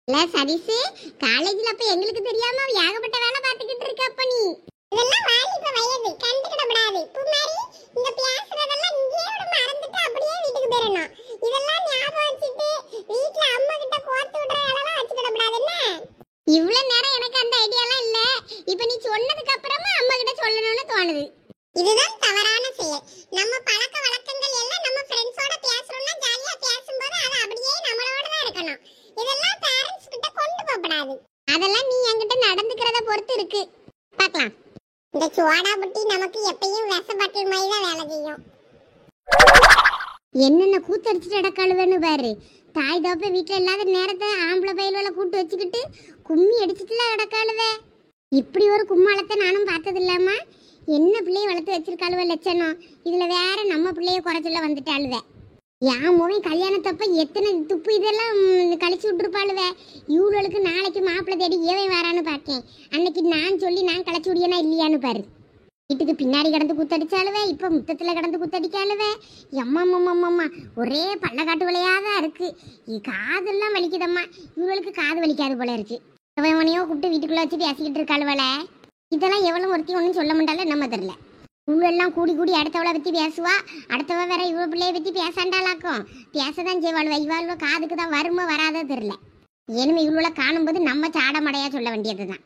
Speaker 1: இல்ல சதீஷ், காலேஜ்ல அப்ப எங்களுக்கு தெரியாம ஏகப்பட்ட வேலை பார்த்துக்கிட்டு இருக்க. அப்ப நீ இதெல்லாம் வாலிப வயது, கண்டுக்கிடப்படாது. புமாரி இந்த பேசுறதெல்லாம் இங்கேயே மறந்துட்டு அப்படியே வீட்டுக்கு போயிடணும். இதெல்லாம் ஞாபகம் வச்சுட்டு வீட்ல அம்மா கிட்ட கோர்த்து விடுற வேலைலாம் வச்சுக்கிடப்படாது. என்ன இவ்வளவு நேரம் எனக்கு அந்த ஐடியாலாம் இல்ல. இப்ப நீ சொன்னதுக்கு அப்புறமா அம்மா கிட்ட சொல்லணும்னு தோணுது. இதுதான் தவறான செயல். நம்ம பழக்க வழக்கங்கள் எல்லாம் நம்ம ஃப்ரெண்ட்ஸோட பேசுறோம்னா ஜாலியா பேசும்போது அது அப்படியே நம்மளோட தான் இருக்கணும். இதெல்லாம் பேரண்ட்ஸ் கிட்ட கொண்டு போகப்படாது. அதெல்லாம் நீ என்கிட்ட நடந்துக்கிறத பொறுத்து இருக்கு. பார்க்கலாம். இந்த சோடா புட்டி நமக்கு எப்பயும் விஷ பாட்டில் மாதிரி தான் வேலை செய்யும். என்னென்ன கூத்தடிச்சுட்டு அடக்காளுவேன்னு பாரு. தாய் தோப்ப வீட்டுல இல்லாத நேரத்தை ஆம்பளை பயில்களை கூட்டு வச்சுக்கிட்டு கும்மி அடிச்சுட்டுல அடக்காளுவே. இப்படி ஒரு கும்மாளத்தை நானும் பார்த்தது இல்லாமா. என்ன பிள்ளைய வளர்த்து வச்சிருக்காளுவ லட்சணம். இதுல வேற நம்ம பிள்ளைய குறை சொல்ல வந்துட்டாளுவே. என் மூவன் கல்யாணத்தப்ப எத்தனை துப்பு இதெல்லாம் கழிச்சு விட்டுருப்பாளுவே. இவளுக்கு நாளைக்கு மாப்பிள்ளை தேடி ஏவன் வரான்னு பார்க்கேன். அன்னைக்கு நான் சொல்லி நான் கழிச்சு விடியனா இல்லையான்னு பாரு. வீட்டுக்கு பின்னாடி கடந்து குத்தடிச்சாலுவே, இப்ப முத்தத்துல கடந்து குத்தடிக்காளுவே. எம்மா ஒரே பள்ளக்காட்டு விளையாதான் இருக்கு. காதெல்லாம் வலிக்குதம்மா. இவளுக்கு காது வலிக்காது போல இருக்கு. அவனையோ கூப்பிட்டு வீட்டுக்குள்ள வச்சு பேசிக்கிட்டு இருக்காளுவல. இதெல்லாம் எவ்வளவு ஒருத்தி ஒன்றும் சொல்ல மாட்டாலும் நம்ம தெரியல. இவெல்லாம் கூடி கூடி அடுத்தவளை பற்றி பேசுவா. அடுத்தவ வேற இவ பிள்ளைய பற்றி பேசாண்டாளாக்கும். பேசதான் செய்வாளுவா. இவாளுவ காதுக்கு தான் வருமோ வராதோ தெரியல. இனிமே இவளோட காணும்போது நம்ம சாடமடையா சொல்ல வேண்டியதுதான்.